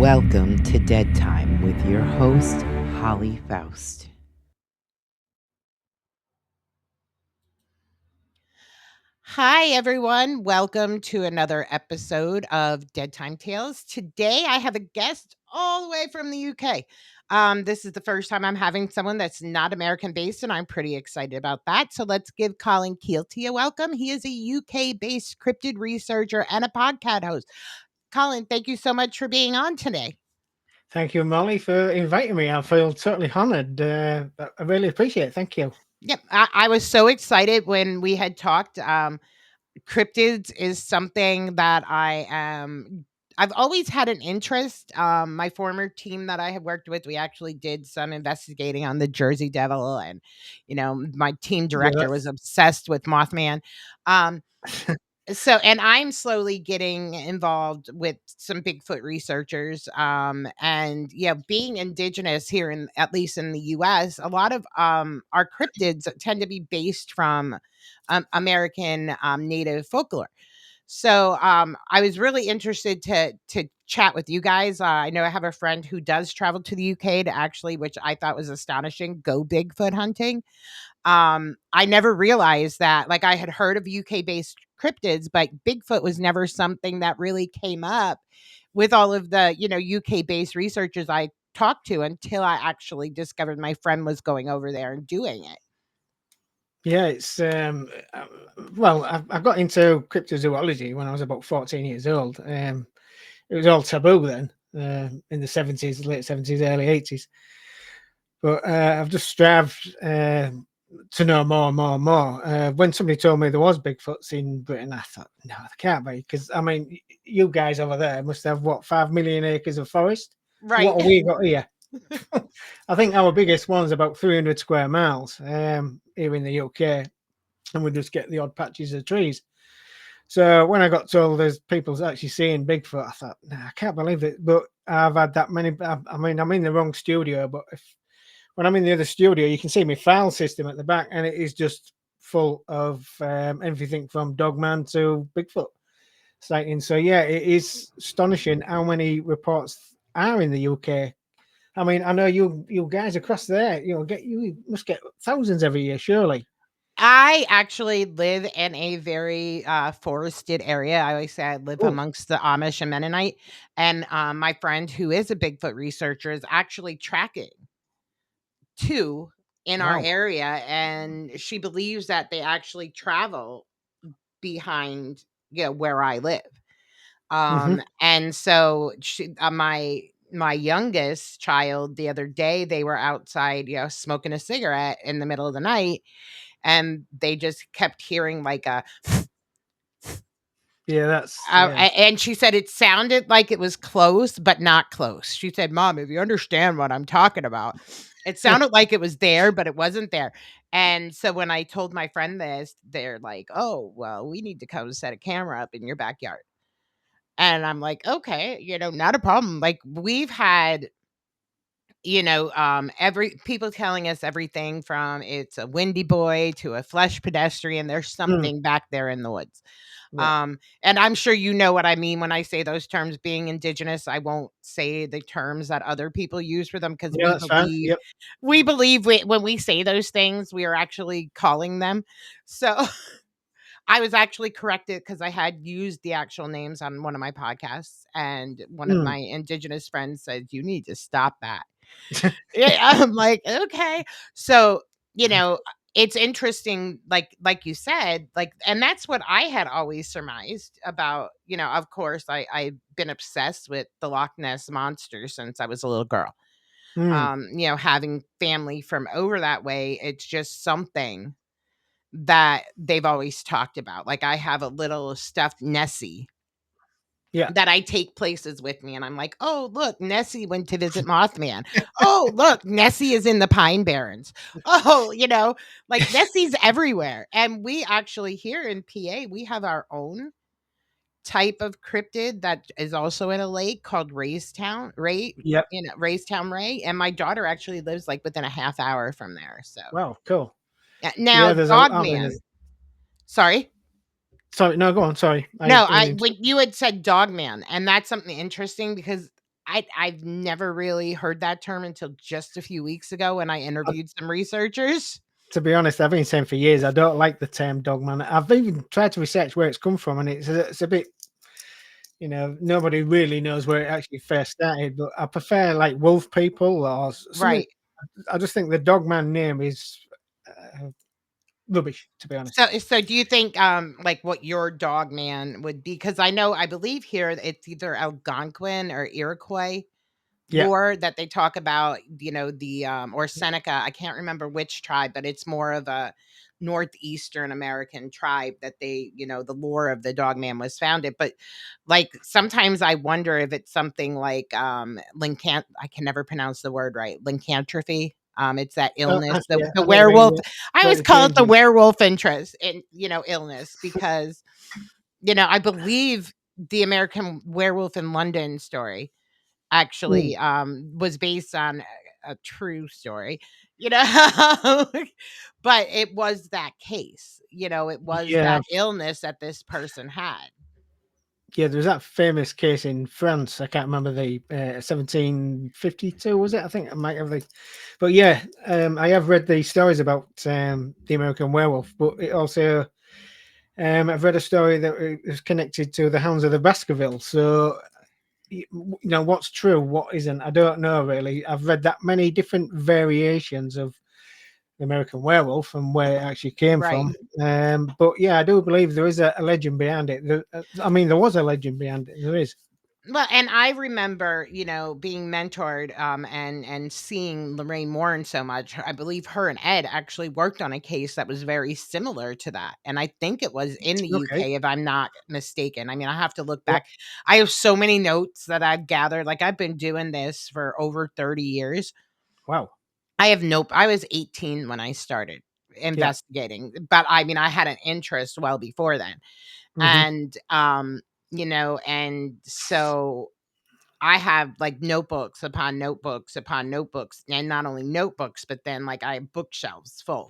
Welcome to Dead Time with your host, Holly Faust. Hi, everyone. Welcome to another episode of Dead Time Tales. Today, I have a guest all the way from the UK. This is the first time I'm having someone that's not American based, and I'm pretty excited about that. So let's give Colin Keelty a welcome. He is a UK based cryptid researcher and a podcast host. Colin, thank you so much for being on today. Thank you, Molly, for inviting me. I feel totally honoured. I really appreciate it. Thank you. Yep, I was so excited when we had talked. Cryptids is something that I've always had an interest. My former team that I had worked with, we actually did some investigating on the Jersey Devil, and my team Yeah, director was that's obsessed with Mothman. Um, so and I'm slowly getting involved with some Bigfoot researchers, and being indigenous here, in at least in the US, a lot of our cryptids tend to be based from American native folklore. So I was really interested to chat with you guys. I know I have a friend who does travel to the UK to actually, which I thought was astonishing, go Bigfoot hunting. I never realized that. Like, I had heard of UK based cryptids, but Bigfoot was never something that really came up with all of the UK based researchers I talked to, until I actually discovered my friend was going over there and doing it. yeah. It's well, I got into cryptozoology when I was about 14 years old. It was all taboo then, in the 70s, late 70s, early 80s. But I've just strived to know more and more and more. When somebody told me there was Bigfoots in Britain, I thought, no, there can't be, because I mean, you guys over there must have what, 5 million acres of forest. What Right. have we got here? I think our biggest one's about 300 square miles here in the UK, and we just get the odd patches of trees. So when I got told there's people actually seeing Bigfoot, I thought, nah, I can't believe it. But I've had that many. I mean, I'm in the wrong studio, but when I'm in the other studio, you can see my file system at the back, and it is just full of everything from Dogman to Bigfoot sightings. So yeah, it is astonishing how many reports are in the UK. I mean, I know you guys across there, you must get thousands every year, surely. I actually live in a very forested area. I always say I live Oh, amongst the Amish and Mennonite. And my friend, who is a Bigfoot researcher, is actually tracking two in our wow. area. And she believes that they actually travel behind, where I live. Hmm. And so my youngest child, the other day, they were outside, smoking a cigarette in the middle of the night, and they just kept hearing like a Yeah, that's yeah. and she said it sounded like it was close, but not close. She said, "Mom, if you understand what I'm talking about, it sounded like it was there, but it wasn't there." And so when I told my friend this, they're like, "Oh, well, we need to come set a camera up in your backyard." And I'm like, "Okay, not a problem." Like, we've had every people telling us everything from it's a windy boy to a flesh pedestrian. There's Mm, something back there in the woods. yeah, And I'm sure you know what I mean when I say those terms. Being indigenous, I won't say the terms that other people use for them, because yeah, we that's fine. believe Yep. when we say those things, we are actually calling them. So I was actually corrected because I had used the actual names on one of my podcasts, and one of Mm, my indigenous friends said, "You need to stop that." Yeah, I'm like, "Okay." So, you know, it's interesting, like you said, like, and that's what I had always surmised about, of course, I've been obsessed with the Loch Ness Monster since I was a little girl. mm, Having family from over that way, it's just something that they've always talked about. Like, I have a little stuffed Nessie yeah. that I take places with me, and I'm like, "Oh, look, Nessie went to visit Mothman. Oh, look, Nessie is in the Pine Barrens. Oh," like, Nessie's everywhere. And we actually, here in PA, we have our own type of cryptid that is also in a lake called Yep. Raystown Ray, and my daughter actually lives, like, within a half hour from there. So Wow, cool. now Yeah, there's a I mean, Dogman. there's Sorry? sorry, no, go on. Sorry, No, I didn't when you had said Dogman, and that's something interesting because I've never really heard that term until just a few weeks ago when I I, interviewed some researchers. to be honest, I've been saying for years I don't like the term dogman. I've even tried to research where it's come from, and it's a bit, nobody really knows where it actually first started. But I prefer like wolf people or something. Right. I just think the dogman name is uh, rubbish, to be honest. So do you think, like, what your dog man would be? Because I believe here it's either Algonquin or Iroquois Yeah. lore that they talk about, or Seneca, I can't remember which tribe, but it's more of a northeastern American tribe that the lore of the dog man was founded. But like sometimes I wonder if it's something like I can never pronounce the word right. Lycanthropy. It's that illness, Actually, the I know what you mean. werewolf. Yeah. I always Slightly call it the changing. werewolf interest in illness because I believe the American Werewolf in London story Mm. actually, was based on a true story, you know? But it was that case, it was Yeah, that illness that this person had. yeah. There was that famous case in France. I can't remember the 1752 was it? I think I might have the, but yeah, I have read the stories about the American werewolf. But it also, I've read a story that is connected to the Hounds of the Baskerville. So what's true, what isn't. I don't know really. I've read that many different variations of the American Werewolf and where it actually came Right. from. But yeah, I do believe there is a legend behind it. I mean, there was a legend behind it. There is. Well, and I remember, being mentored, and seeing Lorraine Warren so much. I believe her and Ed actually worked on a case that was very similar to that. And I think it was in the Okay. UK, if I'm not mistaken. I mean, I have to look Yeah. back. I have so many notes that I've gathered. Like I've been doing this for over 30 years. Wow. I was 18 when I started Yeah. investigating, but I mean, I had an interest well before then. Hmm. And and so I have like notebooks upon notebooks upon notebooks, and not only notebooks, but then like I have bookshelves full.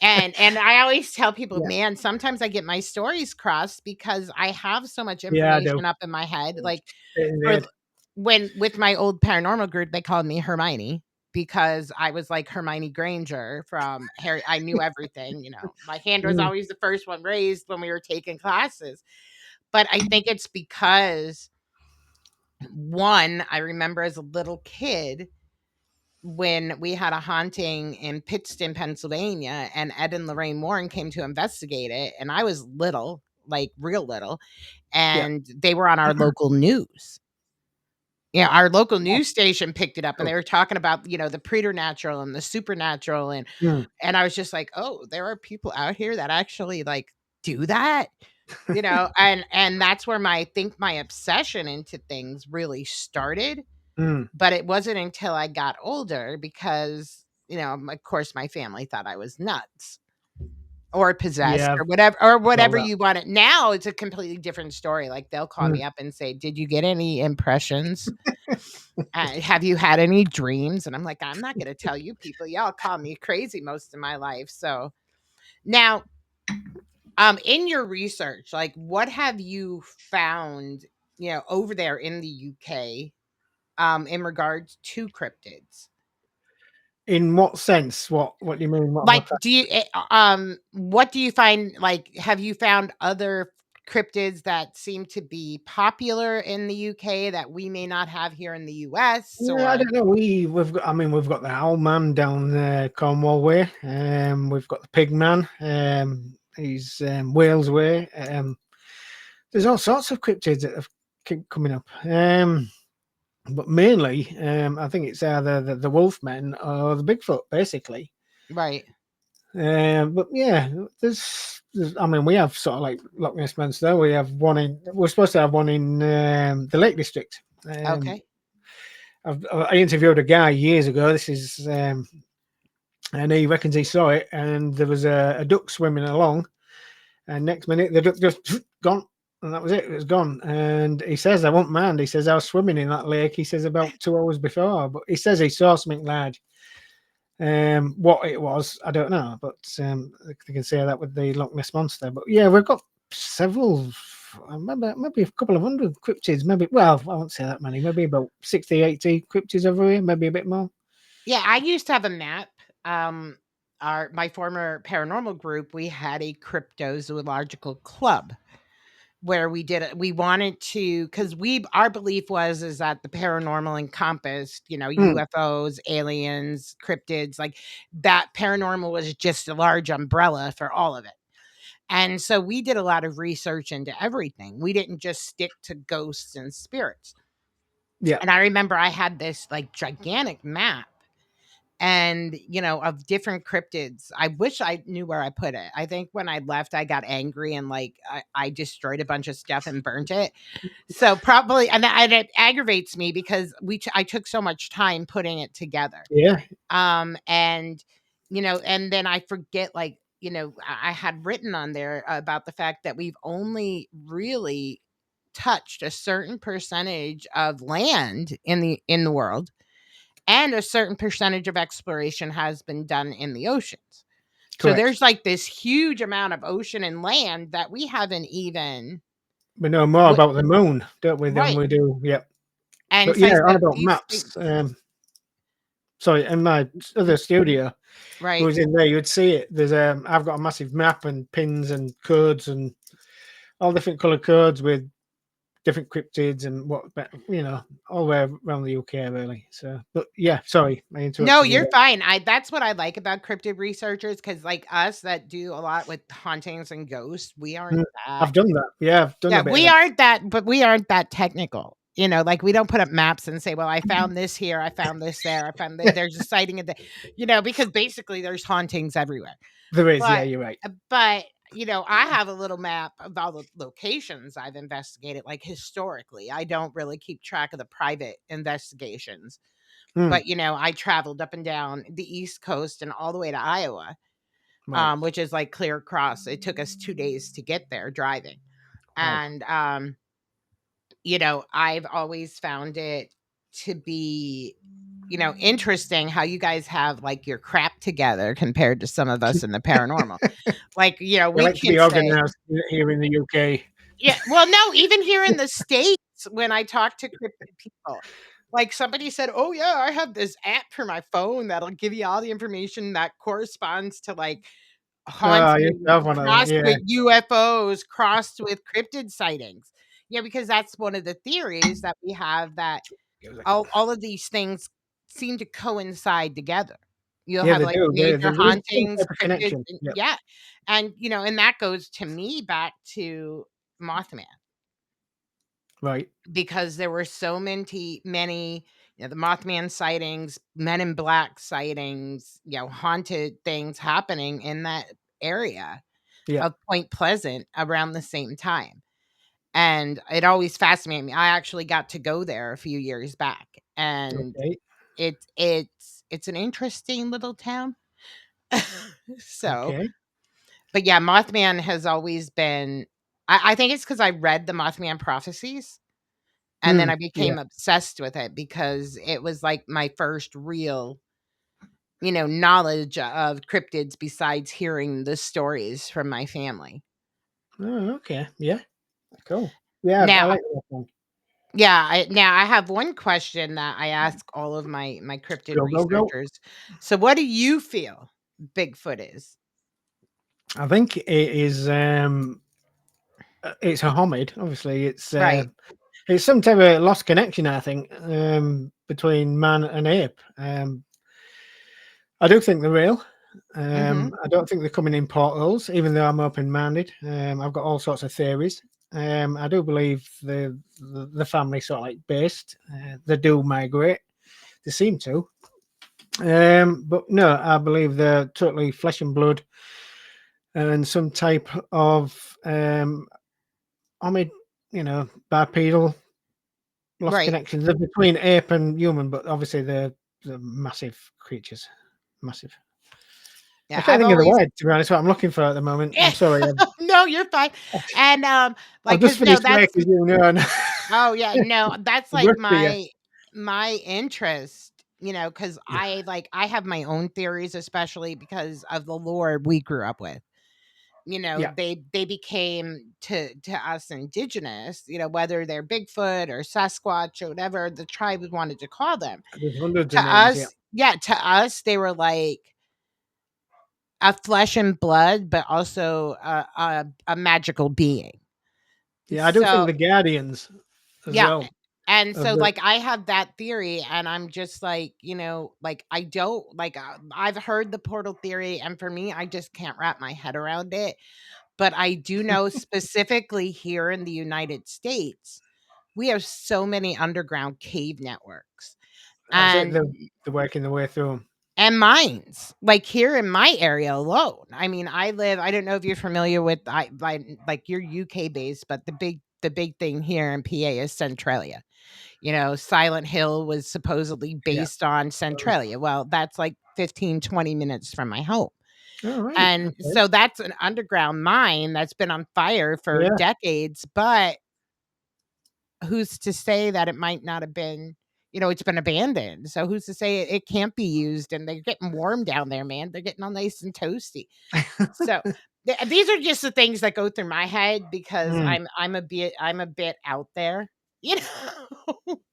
And I always tell people, Yeah. man, sometimes I get my stories crossed because I have so much Yeah, I do. information up in my head. Like Straight in the for head. th- when with my old paranormal group, they called me Hermione because I was like Hermione Granger from Harry. I knew everything, My hand was Mm, always the first one raised when we were taking classes. But I think it's because one, I remember as a little kid when we had a haunting in Pittston, Pennsylvania, and Ed and Lorraine Warren came to investigate it, and I was little, like real little, yeah. and they were on our local news. Yeah, our local Oh, news station picked it up and cool. they were talking about, the preternatural and the supernatural Mm, and I was just like, "Oh, there are people out here that actually like do that?" And that's where my I think my obsession into things really started, mm. but it wasn't until I got older because, of course my family thought I was nuts or possessed Yeah, or I've all whatever that. you want it. Now it's a completely different story. Like they'll call Mm. me up and say, "Did you get any impressions? Have you had any dreams?" And I'm like, "I'm not going to tell you people. Y'all call me crazy most of my life." So now, in your research, like what have you found, over there in the UK, in regards to cryptids? In what sense? What do you mean? What have I Like, found? what do you find? Like, have you found other cryptids that seem to be popular in the UK that we may not have here in the US? Yeah, I Or don't know. We've got. I mean, we've got the Owl Man down Cornwall way. We've got the Pig Man. He's Wales way. There's all sorts of cryptids that have keep coming up. But mainly, I think it's either the Wolfmen or the Bigfoot, basically. right? But yeah, I mean, we have sort of like Loch Ness Monster. We have one in. We're supposed to have one in the Lake District. Okay. I interviewed a guy years ago. And he reckons he saw it, and there was a duck swimming along, and next minute the duck just gone, and that was it. It was gone. And he says, "I won't mind." He says, "I was swimming in that lake." He says about 2 hours before, but he says he saw something large. What it was, I don't know, but they can say that with the Loch Ness monster. But yeah, we've got several. maybe a couple of hundred cryptids. Maybe, well, I won't say that many. Maybe about 60, 80 cryptids over here. Maybe a bit more. Yeah, I used to have a map. Our my former paranormal group, we had a cryptozoological club where we did it. We wanted to, because we our belief was is that the paranormal encompassed, Mm, UFOs, aliens, cryptids, like that paranormal was just a large umbrella for all of it. And so we did a lot of research into everything. We didn't just stick to ghosts and spirits. yeah, And I remember I had this like gigantic map and of different cryptids. I wish I knew where I put it. I think when I left I got angry and like I destroyed a bunch of stuff and burnt it. So probably, and it aggravates me because I took so much time putting it together. yeah. And and then I forget, like, I had written on there about the fact that we've only really touched a certain percentage of land in the world, and a certain percentage of exploration has been done in the oceans. So Correct. there's like this huge amount of ocean and land that we haven't even We know more w- about the moon, don't we, than right. we do? Yeah. And But so I yeah, on said about these things, maps. Sorry, in my other studio, who right. was in there, you'd see it. There's I've got a massive map and pins and codes and all different color codes with different cryptids and all the way around the UK really. So, but yeah, sorry, I No, interrupted you you're there. fine. That's what I like about cryptid researchers, because like us that do a lot with hauntings and ghosts, we aren't Mm, that. I've done that. Yeah, I've done Yeah, a bit of we that. aren't that, but we aren't that technical. Like we don't put up maps and say, "Well, I found this here, I found this there, I found there's a sighting of the," because basically there's hauntings everywhere. There is, yeah, But you're right. I have a little map of all the locations I've investigated, like historically. I don't really keep track of the private investigations. Mm, But, I traveled up and down the East Coast and all the way to Iowa, right. which is like clear across. It took us 2 days to get there driving. Wow. And, I've always found it to be, interesting how you guys have like your crap together compared to some of us in the paranormal. Like, We we like to can be say, organized here in the UK. yeah, well, no, even here in the States, when I talk to cryptid people, like somebody said, "Oh yeah, I have this app for my phone that'll give you all the information that corresponds to like Oh, I used to haunting have one of them. crossed Yeah. with UFOs, crossed with cryptid sightings." Yeah, because that's one of the theories that we have, that Give us a second. all of these things seem to coincide together. You'll Yeah, have they like do. major There is some hauntings, type of cryptids, connection. and Yep. yeah, and and that goes to me back to Mothman, Right. because there were so many, the Mothman sightings, Men in Black sightings, haunted things happening in that area Yeah. of Point Pleasant around the same time. And it always fascinated me. I actually got to go there a few years back, and Okay. it's an interesting little town. So, Okay. but yeah, Mothman has always been. I think it's because I read the Mothman prophecies. And then Mm, I yeah. became obsessed with it because it was like my first real, knowledge of cryptids besides hearing the stories from my family. Oh, okay. Yeah. Cool. Yeah, I Now, like that one. yeah, I have one question that I ask all of my cryptid Go, go, go. researchers. So what do you feel Bigfoot is? I think it is. It's a homid. Obviously, Right. it's some type of lost connection. I think between man and ape. I do think they're real. Mhm. I don't think they're coming in portals, even though I'm open-minded. I've got all sorts of theories. I do believe the family sort of like based. They do migrate. They seem to. But no, I believe they're totally flesh and blood and some type of homid, bipedal lost Right. connections. They're between ape and human, but obviously they're massive creatures. Massive. I Yeah, can't I've think of the always word, to be honest, what I'm looking for at the moment. I'm sorry. No, you're fine. And, I've like, just cause no, finished that's work, as you know, and oh, yeah, no, that's, like, rusty. my interest, cause Yeah. I have my own theories, especially because of the lore we grew up with. Yeah. they became to us indigenous, whether they're Bigfoot or Sasquatch or whatever the tribe wanted to call them. There's hundreds To of names. Yeah. us, yeah, to us, they were like a flesh and blood, but also a magical being. Yeah. I do think So the Guardians as yeah. well. And Of so, the, like, I have that theory, and I'm just like, like, I don't like, I've heard the portal theory, and for me, I just can't wrap my head around it. But I do know specifically here in the United States, we have so many underground cave networks. that's it. And They're working their way through 'em. mines, like here in my area alone. I mean, I don't know if you're familiar with like you're UK based, but the big thing here in PA is Centralia. Silent Hill was supposedly Yeah. based on Centralia. Well, that's like 15, 20 minutes from my home. All right. And Okay. so that's an underground mine that's been on fire for Yeah. decades, but who's to say that it might not have been, it's been abandoned. So who's to say it can't be used, and they're getting warm down there, man. They're getting all nice and toasty. So these are just the things that go through my head because Mm. I'm a bit out there, you know.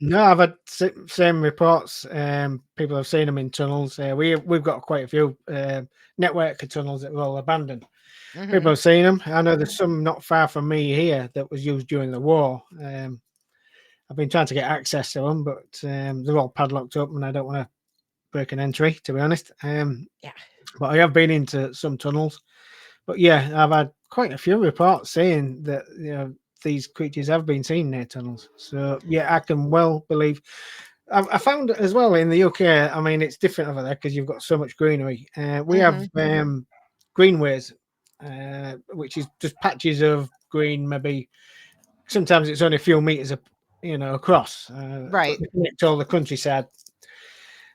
No, I've had same reports. People have seen them in tunnels. We've got quite a few network of tunnels that were all abandoned. People Mhm. have seen them. I know there's some not far from me here that was used during the war. I've been trying to get access to them, but they're all padlocked up, and I don't want to break an entry, to be honest. Yeah. But I have been into some tunnels. But yeah, I've had quite a few reports saying that these creatures have been seen near tunnels. So yeah, I can well believe. I found as well in the UK. I mean, it's different over there because you've got so much greenery. We have Mhm. greenways, which is just patches of green. Maybe sometimes it's only a few meters across, but Right. they connect all the countryside.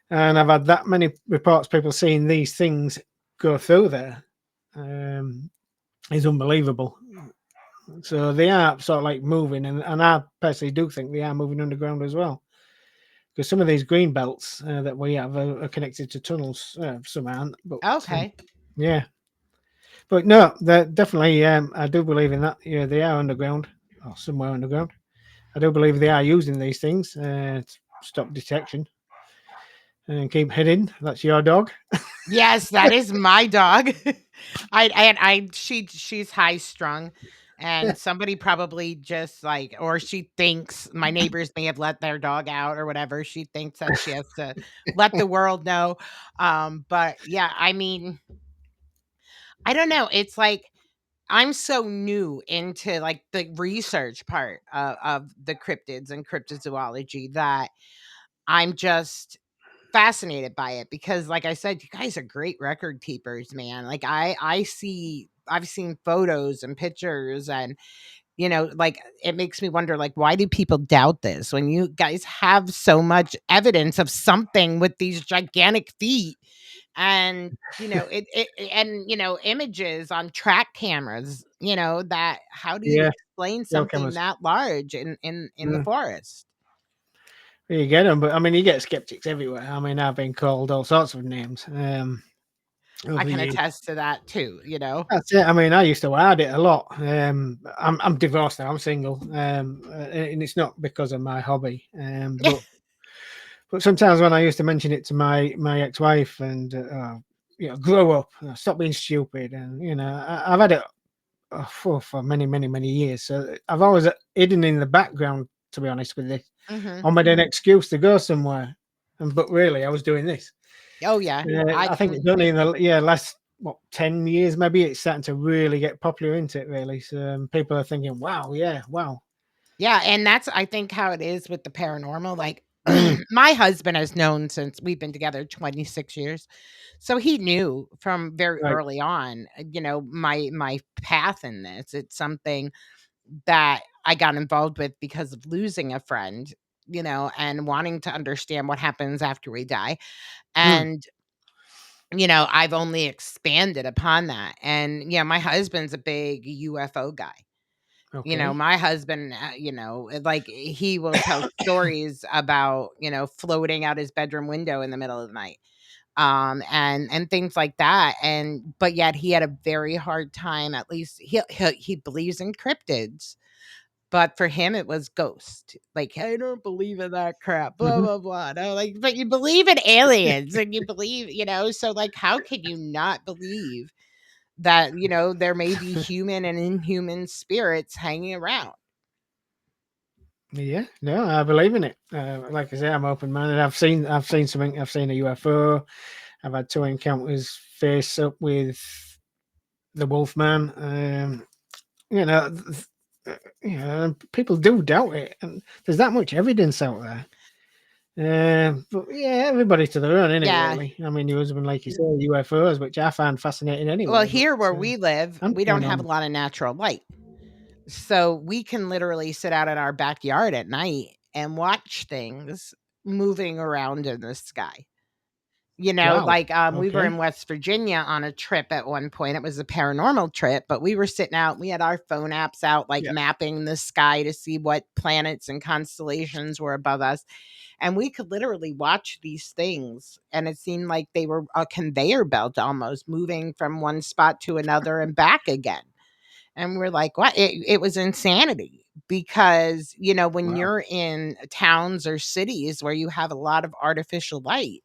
And I've had that many reports, people seeing these things go through there. Um, is unbelievable. So they are sort of like moving, and I personally do think they are moving underground as well. Because some of these green belts that we have are connected to tunnels. Some aren't, but Okay. yeah. But no, they're definitely. I do believe in that. Yeah, they are underground or somewhere underground. I do believe they are using these things to stop detection and keep heading. That's your dog. Yes, that is my dog. She's high strung, and somebody probably just like, or she thinks my neighbors may have let their dog out or whatever. She thinks that she has to let the world know. But yeah, I mean, I don't know. It's like I'm so new into like the research part of the cryptids and cryptozoology that I'm just fascinated by it because like I said, you guys are great record keepers, man. Like I've seen photos and pictures, and like it makes me wonder, like, why do people doubt this when you guys have so much evidence of something with these gigantic feet, and and images on track cameras, that how do you Yeah, explain trail something cameras. that large in the Mm. forest? You get them, but I mean, you get skeptics everywhere. I mean, I've been called all sorts of names I over the can years. attest to that too. That's it. I mean, I used to hide it a lot. I'm divorced now. I'm single, and it's not because of my hobby. But sometimes when I used to mention it to my ex wife, and grow up, stop being stupid, and I've had it for many many years. So I've always hidden in the background. To be honest with this, Mhm. I made an excuse to go somewhere, but really I was doing this. Oh, yeah. I I think can it's only in the last 10 years maybe it's starting to really get popular into it really. So people are thinking, wow, yeah, wow. Yeah, and that's I think how it is with the paranormal, like, Mm, my husband has known since we've been together 26 years, so he knew from very right. early on, my path in this. It's something that I got involved with because of losing a friend, and wanting to understand what happens after we die, Mm, and, I've only expanded upon that, and, yeah, my husband's a big UFO guy. okay. My husband, like he will tell stories about, floating out his bedroom window in the middle of the night. and things like that. And but yet he had a very hard time. At least he believes in cryptids, but for him it was ghost. Like, I don't believe in that crap. Blah Mhm. blah blah. No, like, but you believe in aliens, and you believe, so like, how can you not believe that there may be human and inhuman spirits hanging around? Yeah, no, I believe in it. Like I say, I'm open minded. I've seen something. I've seen a UFO. I've had two encounters face up with the Wolfman. You know, people do doubt it, and there's that much evidence out there. But yeah, everybody to their own, innit? Yeah. Really. I mean, your husband, like you say, UFOs, which I find fascinating Well, anyway. But here where we live, I'm we don't have a paranormal. lot of natural light. So we can literally sit out in our backyard at night and watch things moving around in the sky. Wow. Like, we were in Okay. West Virginia on a trip at one point. It was a paranormal trip, but we were sitting out, we had our phone apps out, like Yeah. mapping the sky to see what planets and constellations were above us. And we could literally watch these things. And it seemed like they were a conveyor belt almost moving from one spot to another and back again. And we're like, what? It was insanity because, when Wow. you're in towns or cities where you have a lot of artificial light,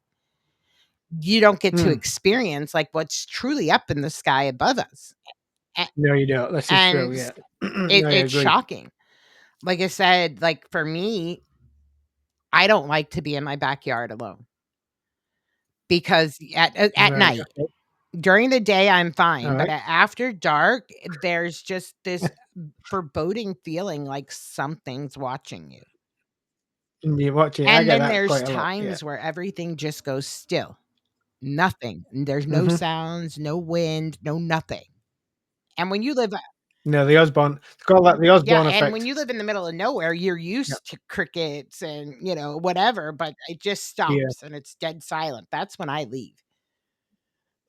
you don't get to Hmm. experience like what's truly up in the sky above us. A- No, you don't. This is true. And Yeah. it, I it's agree. shocking. Like I said, like for me, I don't like to be in my backyard alone because at Right. night, Okay. during the day, I'm All fine. But right. after dark, there's just this foreboding feeling like something's watching you. And you watch it. I And get then that there's quite a lot. Yeah. times where everything just goes still. Nothing. There's no Hmm. sounds, no wind, no nothing. And when you live No, the Osborne. They call that the Yeah, Osborne and when effect. you live in the middle of nowhere, you're Yeah. used to crickets and, whatever, but it just Yeah. stops and it's dead silent. That's when I leave.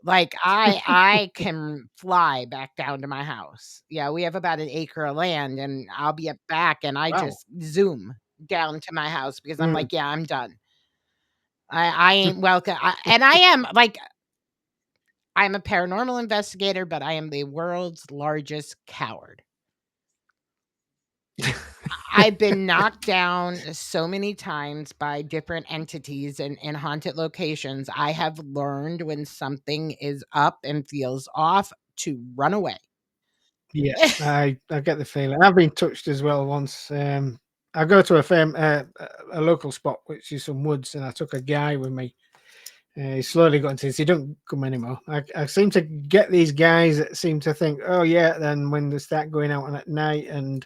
Like, I can fly back down to my house. Yeah, we have about an acre of land, and I'll be up back, and I Wow. just zoom down to my house because I'm Mm. like, "Yeah, I'm done. I ain't welcome." And I am, like, I'm a paranormal investigator, but I am the world's largest coward. I've been knocked down so many times by different entities in haunted locations. I have learned when something is up and feels off to run away. Yeah, I get the feeling. I've been touched as well once. I go to a local spot, which is some woods, and I took a guy with me. He slowly got into this. He don't come anymore. I seem to get these guys that seem to think, oh yeah, then when they start going out and at night and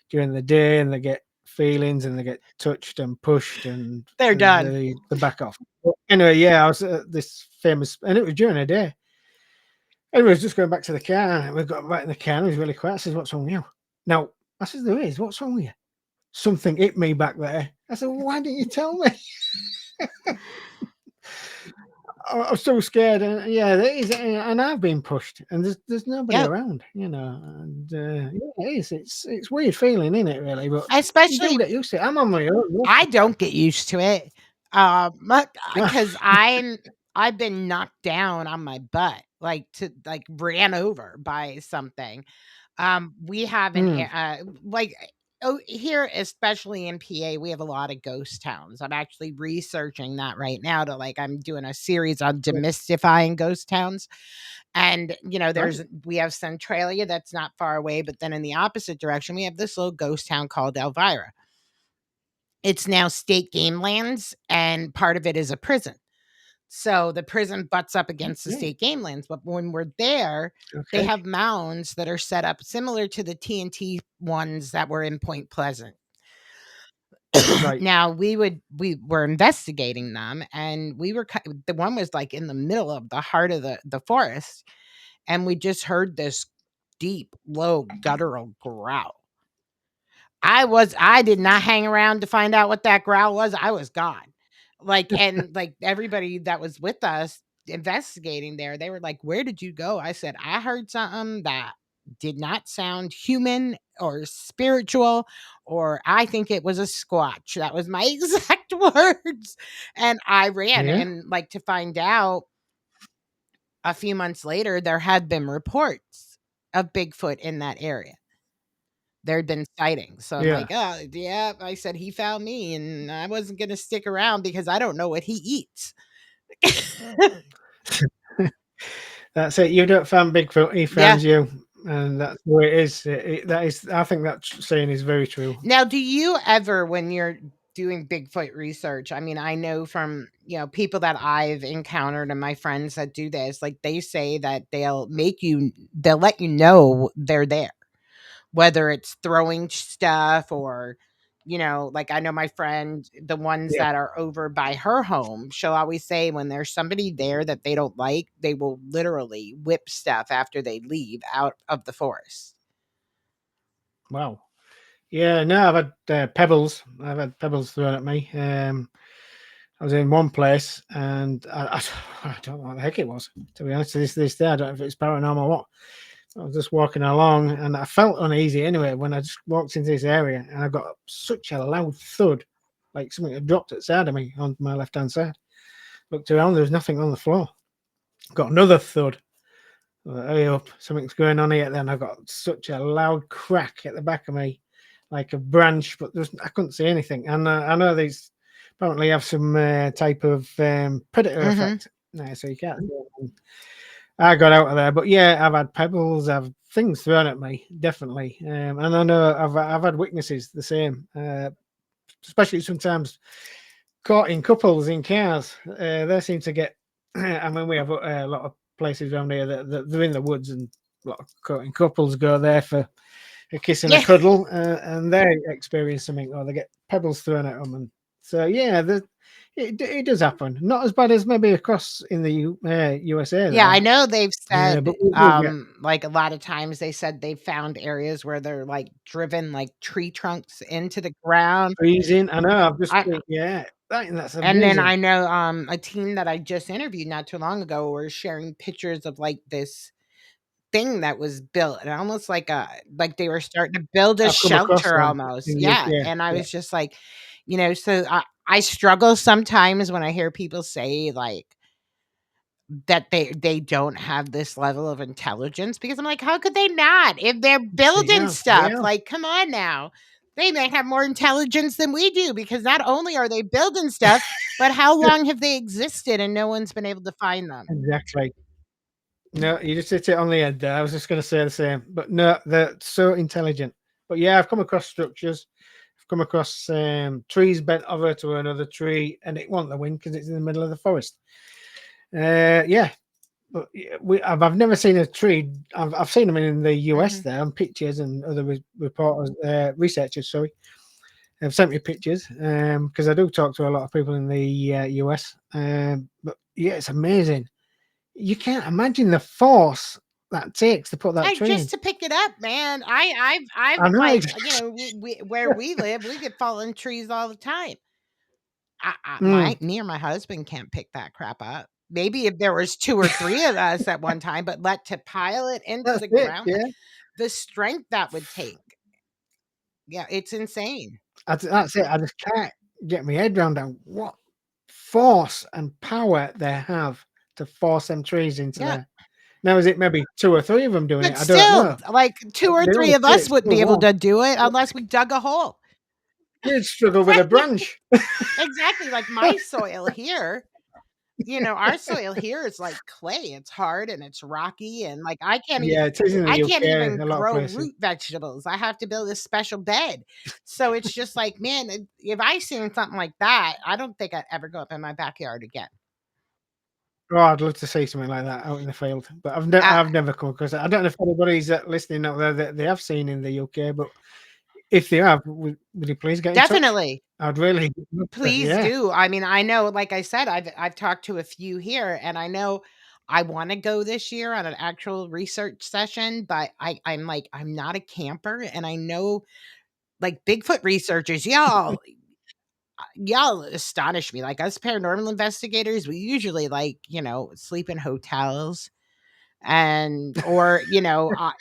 during the day, and they get feelings and they get touched and pushed, and They're done. they back off. But anyway, yeah, I was at this famous, and it was during the day. Anyway, I was just going back to the car, and we got back in the car, and he was really quiet. I says, "What's wrong with you?" Now, I says, "There is. What's wrong with you?" Something hit me back there. I said, well, "Why didn't you tell me?" I was so scared, and yeah, there is, and I've been pushed, and there's nobody Yep. around, and yeah, it is. It's weird feeling, isn't it? Really, but you do Especially get used to it. I'm on my own most I of the don't get used to it, time. because I've been knocked down on my butt, like ran over by something. We have Mm, here, especially in PA, we have a lot of ghost towns. I'm actually researching that right now I'm doing a series on yeah, demystifying ghost towns. And, right. we have Centralia that's not far away, but then in the opposite direction, we have this little ghost town called Elvira. It's now state game lands, and part of it is a prison. So the prison butts up against the Okay. state game lands, but when we're there, they Okay. have mounds that are set up similar to the TNT ones that were in Point Pleasant. Right. Now we were investigating them, and the one was like in the middle of the heart of the forest, and we just heard this deep, low, guttural growl. I did not hang around to find out what that growl was. I was gone. Like everybody that was with us investigating there, they were like, "Where did you go?" I said, "I heard something that did not sound human or spiritual, or I think it was a squatch. That was my exact words. And I ran, Yeah. and like to find out a few months later, there had been reports of Bigfoot in that area. There had been sightings. So I'm Yeah. like, oh, yeah. I said, he found me, and I wasn't going to stick around because I don't know what he eats. That's it. You don't find Bigfoot, he Yeah. finds you, and that's the way it is. That is, I think that saying is very true. Now, do you ever, when you're doing Bigfoot research, I mean, I know from, people that I've encountered and my friends that do this, like they say that they'll let you know they're there, whether it's throwing stuff or, like I know my friend, the ones Yeah. that are over by her home, she'll always say when there's somebody there that they don't like, they will literally whip stuff after they leave out of the forest. Wow. Yeah. No, I've had pebbles. I've had pebbles thrown at me. I was in one place, and I don't know what the heck it was. To be honest, to this day, I don't know if it's paranormal or what. I was just walking along, and I felt uneasy anyway when I just walked into this area, and I got such a loud thud, like something had dropped at the side of me on my left hand side. Looked around, there was nothing on the floor. Got another thud. Hurry up, something's going on here. Then I got such a loud crack at the back of me, like a branch, but I couldn't see anything. And I know these apparently have some type of predator Hmm. effect. So you can't. I got out of there, but yeah, I've had pebbles, I've things thrown at me, definitely. And I know I've had witnesses the same, especially sometimes caught in couples in cars. They seem to get. I mean, we have a lot of places around here that they're in the woods, and a lot of caught in couples go there for a kiss and a Yeah. cuddle, and they experience something, or they get pebbles thrown at them, and so yeah, it does happen. Not as bad as maybe across in the USA Yeah, I there, know they've said, but we get. like, a lot of times they said they found areas where they're, like, driven, like, tree trunks into the ground. Freezing. I know. I've just I been, yeah. That's And then amazing. I know, a team that I just interviewed not too long ago were sharing pictures of, like, this thing that was built, and almost like they were starting to build a I've come across shelter them almost. in the Yeah, UK. and I Yeah. was just like, so I struggle sometimes when I hear people say, like, that they don't have this level of intelligence, because I'm like, "How could they not? If they're They building have. They stuff, have. like, come on now. They may have more intelligence than we do, because not only are they building stuff, but how long have they existed and no one's been able to find them?" Exactly. No, you just hit it on the head there. I was just going to say the same, but no, they're so intelligent. But yeah, I've come across structures. I've come across trees bent over to another tree, and it wasn't the wind because it's in the middle of the forest. Yeah, but yeah, I've never seen a tree. I've seen them in the US Mhm. there on pictures, and other reporters, researchers, sorry, have sent me pictures because I do talk to a lot of people in the US. But yeah, it's amazing. You can't imagine the force that takes to put that I tree just in. to pick it up, man. I've I know. like, we where we live, we get fallen trees all the time. Mm, Me or my husband can't pick that crap up. Maybe if there was 2 or 3 of us at one time, but to pile it into that's the it. ground, Yeah, the strength that would take. Yeah, it's insane. that's it. I just can't get my head around that. What force and power they have to force them trees into Yeah, there. Now, is it maybe two or three of them doing but it? I don't still, know. like, 2 or They 3 always of say us it's wouldn't still be able warm. to do it unless we dug a hole. You'd struggle with a Right, branch. exactly, like my soil here. Our soil here is like clay. It's hard and it's rocky, and like Yeah, it is in the I can't UK. even A lot of grow places. root vegetables. I have to build a special bed. So it's just like, man, if I seen something like that, I don't think I'd ever go up in my backyard again. Oh, I'd love to see something like that out in the field, but Uh, I've never come across it. I don't know if anybody's listening out there that they have seen in the UK, but if they have, would you please get in touch? Definitely. I'd really love to. Please Yeah. do. I mean, I know, like I said, I've talked to a few here, and I know I want to go this year on an actual research session, but I'm like, I'm not a camper, and I know, like, Bigfoot researchers, y'all astonish me. Like, us paranormal investigators, we usually, like, sleep in hotels. and or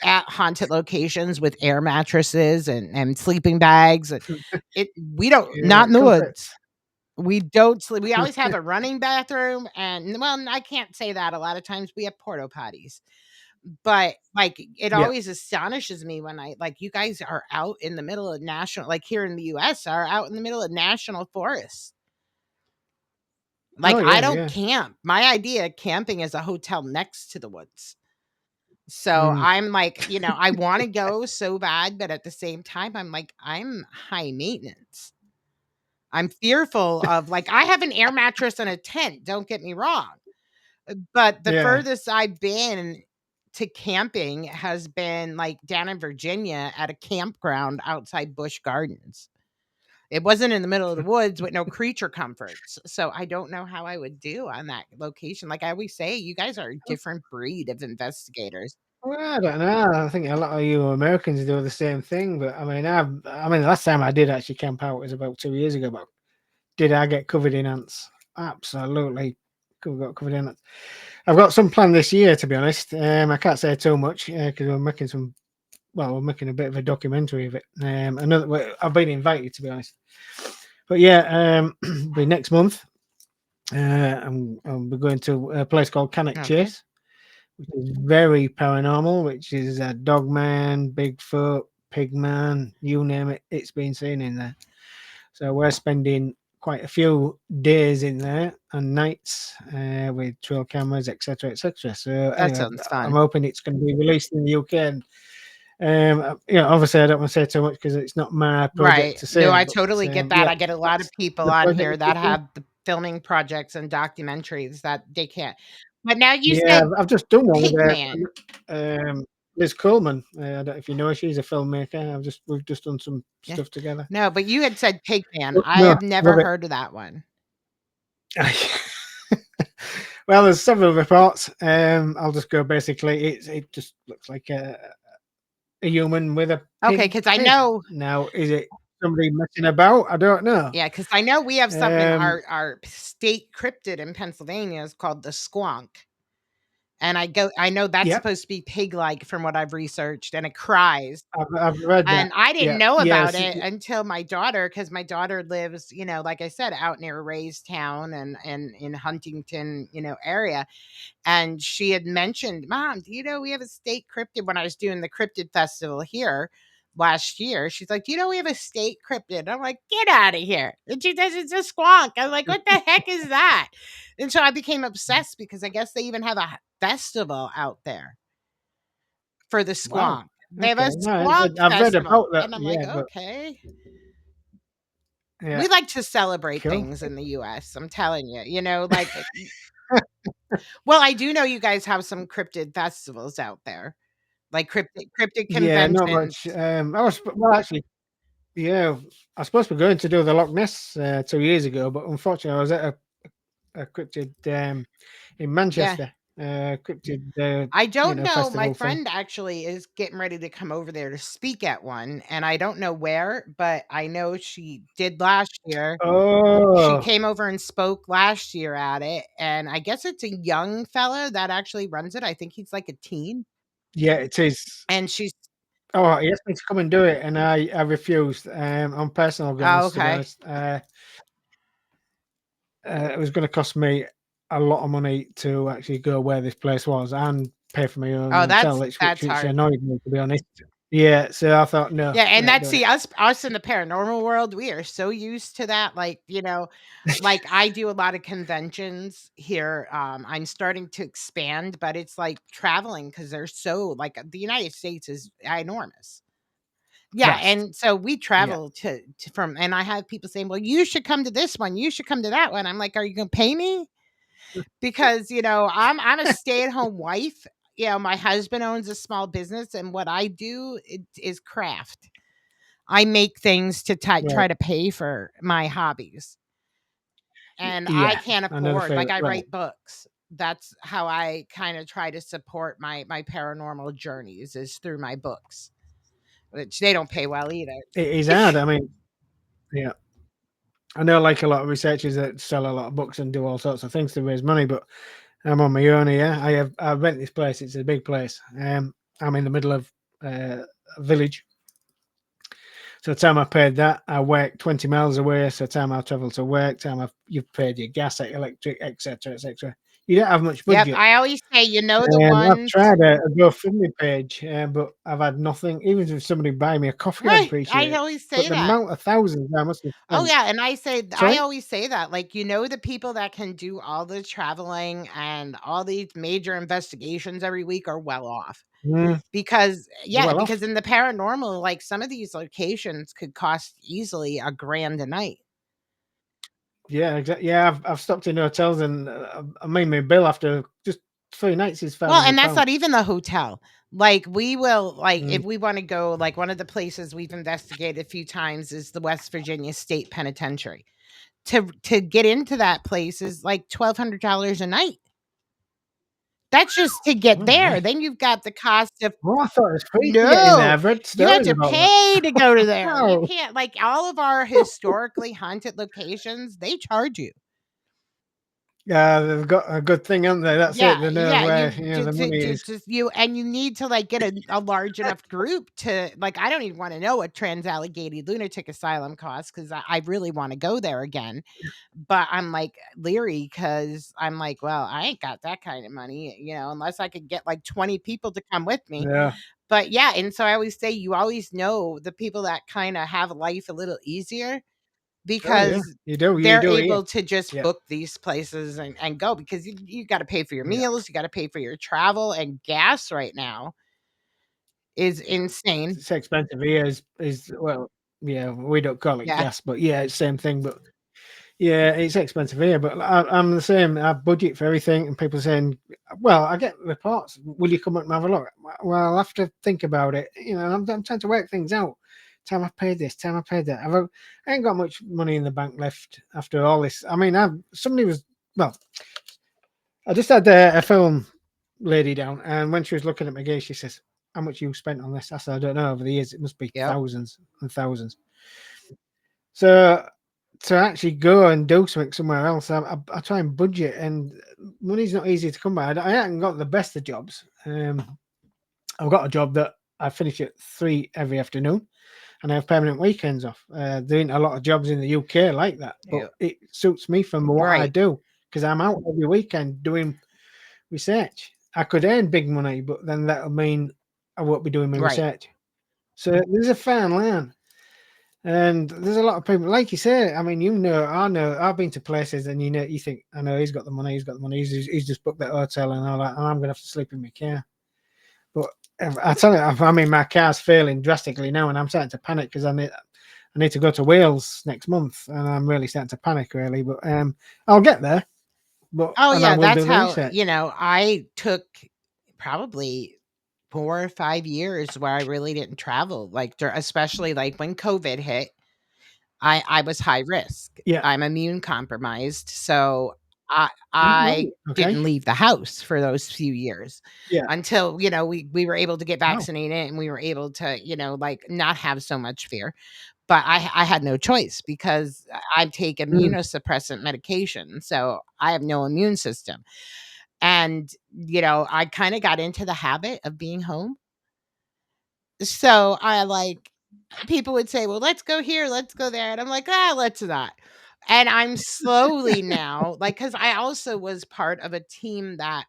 at haunted locations with air mattresses and sleeping bags. It we don't Yeah, not in the comfort. woods. We don't sleep. We always have a running bathroom, and well, I can't say that. A lot of times we have porta potties, but like it Yeah. always astonishes me when you guys are out in the middle of national, like here in the US, are out in the middle of national forests. Like Oh, I yeah, don't yeah. camp. My idea of camping is a hotel next to the woods. So Mm. I'm like, I want to go so bad, but at the same time, I'm like, I'm high maintenance. I'm fearful of I have an air mattress and a tent, don't get me wrong. But the Yeah. furthest I've been to camping has been down in Virginia at a campground outside Busch Gardens. It wasn't in the middle of the woods with no creature comforts. So I don't know how I would do on that location. Like I always say, you guys are a different breed of investigators. Well, I don't know. I think a lot of you Americans do the same thing, but I mean, the last time I did actually camp out was about 2 years ago. But did I get covered in ants? Absolutely, got covered in ants. I've got some planned this year, to be honest. I can't say too much because we're making some. Well, we're making a bit of a documentary of it. I've been invited, to be honest. But yeah, be next month. I'll be going to a place called Cannock Okay. Chase, which is very paranormal, which is a Dogman, Bigfoot, Pigman, you name it, it's been seen in there. So we're spending quite a few days in there and nights with trail cameras, etc., etc. So That anyway, sounds I'm fun. hoping it's going to be released in the UK. And, obviously, I don't want to say too much because it's not my project Right. to No, say. I But totally get that. yeah, I get a lot of that's people the on project here we're that kicking. have the filming projects and documentaries that they can't. But now you Yeah, said I've just done one with Pigman. Liz Coleman. I don't know if you know her. She's a filmmaker. We've just done some Yeah. stuff together. No, but you had said Pigman. But I no, have never love it. heard of that one. Well, there's several reports. I'll just go basically. It just looks like a human with a Okay, pig because I head. know Now, is it somebody messing about? I don't know. yeah, because I know we have something in Um, our state cryptid in Pennsylvania is called the squonk, and I know that's yeah, supposed to be pig-like from what I've researched, and it cries. I've read that. And I didn't Yeah, know about yes, it until my daughter, because my daughter lives, like I said, out near Raystown and in Huntington, area. And she had mentioned, Mom, do you know we have a state cryptid when I was doing the cryptid festival here last year? She's like, do you know we have a state cryptid? I'm like, get out of here. And she says it's a squonk. I'm like, what the heck is that? And so I became obsessed because I guess they even have a festival out there for the wow. squonk. They have Okay, a no, squonk I've read festival. about that. And I'm like, Yeah, but okay. yeah, We like to celebrate cool. things in the US. I'm telling you, well, I do know you guys have some cryptid festivals out there, like cryptid Yeah, not conventions. much. Well, actually, yeah, I was supposed to be going to do the Loch Ness 2 years ago, but unfortunately, I was at a cryptid in Yeah. Manchester, cryptid, I don't know. My festival thing. friend actually is getting ready to come over there to speak at one, and I don't know where, but I know she did last year. She Oh, came over and spoke last year at it, and I guess it's a young fella that actually runs it. I think he's like a teen, yeah, it is. and she's Oh, he asked me to come and do it, and I refused on personal oh, grounds. To be okay. honest, it was going to cost me a lot of money to actually go where this place was and pay for my own Oh, hotel, that's which that's which hard. annoyed me, to be honest. Yeah, so I thought, no, Yeah, I and ain't that's doing see it. us in the paranormal world, we are so used to that. Like I do a lot of conventions here. I'm starting to expand, but it's like traveling because they're so the United States is enormous. Yeah, Vast. and so we Yeah. travel to from and I have people saying, "Well, you should come to this one. You should come to that one." I'm like, "Are you gonna pay me?" Because, I'm a stay-at-home wife. My husband owns a small business, and what I do is craft. I make things to Right. try to pay for my hobbies, and I Yeah. can't Another afford favorite. I Right. write books. That's how I kinda try to support my paranormal journeys is through my books, which they don't pay well either. It is hard. I mean, yeah. I know like a lot of researchers that sell a lot of books and do all sorts of things to raise money, but I'm on my own here. I rent this place. It's a big place. I'm in the middle of a village. So the time I paid that, I work 20 miles away. So time I travel to work, you've paid your gas, electric, etc., etc. You don't have much Yep, budget. I always say, the I've ones tried a GoFundMe page, but I've had nothing. Even if somebody buy me a coffee, I'd right, I appreciate it. always But say the that. amount of thousands I must have Oh, spent. yeah, and I Sorry? always say that, like, the people that can do all the traveling and all these major investigations every week are well off. Mm, Because you're yeah, well off. because in the paranormal, like, some of these locations could cost easily a grand a night. Yeah, exactly. Yeah, I've stopped in hotels and I made my bill after just 3 nights is five Well, and hundred that's pound. not even the hotel. Like, we will like, Mm. if we wanna go, like, one of the places we've investigated a few times is the West Virginia State Penitentiary. To get into that place is, like, $1,200 a night. That's just to get Oh there, my! then you've got the cost of Oh, I thought it was free to get in there. no, I've read you have stories to about pay that. to go to there. You Oh, can't like, all of our historically haunted locations, they charge you. yeah, they've got a good thing, haven't they? That's it. Yeah, They know yeah, where you the money is. just you and you need to, like, get a large enough group to like, I don't even wanna know what Trans-Allegheny Lunatic Asylum costs, 'cause I really wanna go there again, but I'm, like, leery because 'cause I'm like, "Well, I ain't got that kind of money, unless I could get, like, 20 people to come with me." Yeah. But, yeah, and so I always say you always know the people that kinda have life a little easier Oh yeah, because you do. You they're do here. able to just Yeah. book these places and go because you gotta pay for your Yeah. meals, you gotta pay for your travel, and gas right now is insane. It's expensive here. Is well, yeah. We don't call it Yeah, gas, but yeah, it's same thing. But yeah, it's expensive here, but I'm the same. I budget for everything, and people saying, "Well, I get reports. Will you come up and have a look?" Well, I'll have to think about it. I'm trying to work things out. Time I paid this, time I paid that. I ain't got much money in the bank left after all this. I mean, somebody was well. I just had a film lady down, and when she was looking at my gate, she says, "How much you spent on this?" I said, "I don't know. Over the years, it must be yep, thousands and thousands." So to actually go and do something somewhere else, I try and budget, and money's not easy to come by. I haven't got the best of jobs. I've got a job that I finish at 3 every afternoon, and I have permanent weekends off. There ain't a lot of jobs in the UK like that, but yep, it suits me from what I right, do because I'm out every weekend doing research. I could earn big money, but then that'll mean I won't be doing my right. research. So there's a fine line. And there's a lot of people, like you say. I mean, I know, I've been to places, and you think, I know he's got the money, he's just booked that hotel and all that, and I'm gonna have to sleep in my car. But if, I tell you, I mean, my car's failing drastically now, and I'm starting to panic because I need to go to Wales next month, and I'm really starting to panic, really. But I'll get there, Oh, and I yeah, will that's do the how research. I took probably 4 or 5 years where I really didn't travel, like, especially, like, when COVID hit. I was high risk. Yeah. I'm immune compromised, so Oh, right. I Okay. didn't leave the house for those few years Yeah. until, we were able to get Wow. vaccinated and we were able to, like, not have so much fear. But I had no choice because I take Mm, immunosuppressant medication, so I have no immune system. And, I kinda got into the habit of being home. So I like people would say, "Well, let's go here, let's go there." And I'm like, "Ah, let's not." And I'm slowly now, like, because I also was part of a team that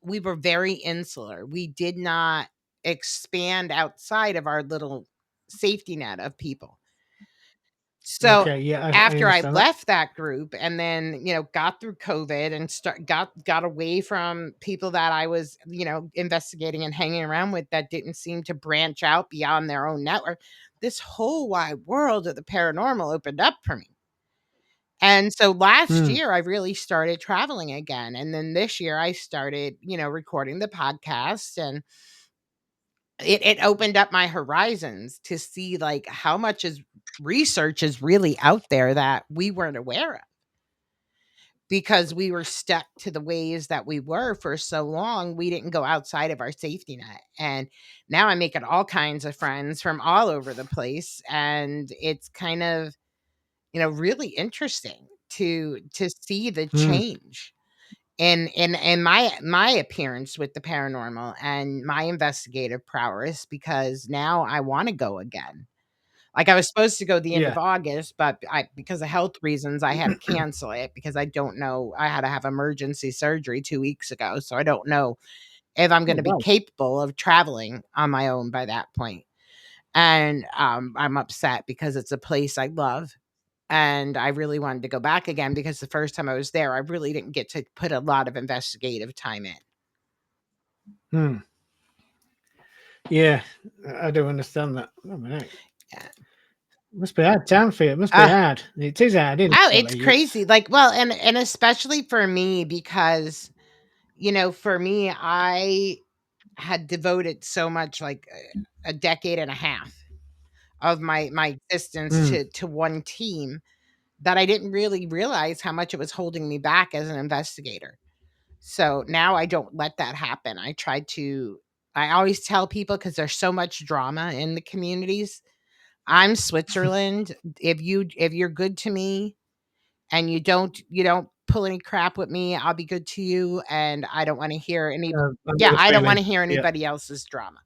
we were very insular. We did not expand outside of our little safety net of people. So okay. Yeah, I after I understand that. left that group and then, got through COVID and got away from people that I was, investigating and hanging around with that didn't seem to branch out beyond their own network, this whole wide world of the paranormal opened up for me. And so last Mm, year I really started traveling again. And then this year I started, recording the podcast, and it opened up my horizons to see like how much is research is really out there that we weren't aware of because we were stuck to the ways that we were for so long. We didn't go outside of our safety net, and now I'm making all kinds of friends from all over the place, and it's kind of, really interesting to see the mm. change. in my appearance with the paranormal and my investigative prowess, because now I wanna go again. Like, I was supposed to go the end of Yeah. August, but because of health reasons, I had to cancel it because I don't know, I had to have emergency surgery 2 weeks ago, so I don't know if I'm Oh, gonna be wow. capable of traveling on my own by that point. And, I'm upset because it's a place I love, and I really wanted to go back again because the first time I was there, I really didn't get to put a lot of investigative time in. Hmm. Yeah, I do understand that. Oh, right. Yeah. Must be hard time for you. It must be Uh, hard. It is hard, isn't oh, it, it's really? It's crazy, like, well, and especially for me because, for me, I had devoted so much, like, a decade and a half of my existence mm, to one team that I didn't really realize how much it was holding me back as an investigator. So now I don't let that happen. I always tell people because there's so much drama in the communities. I'm Switzerland. If you're good to me and you don't pull any crap with me, I'll be good to you, and I don't want to hear any I know yeah, the I don't want feeling. to hear Yeah. anybody else's drama.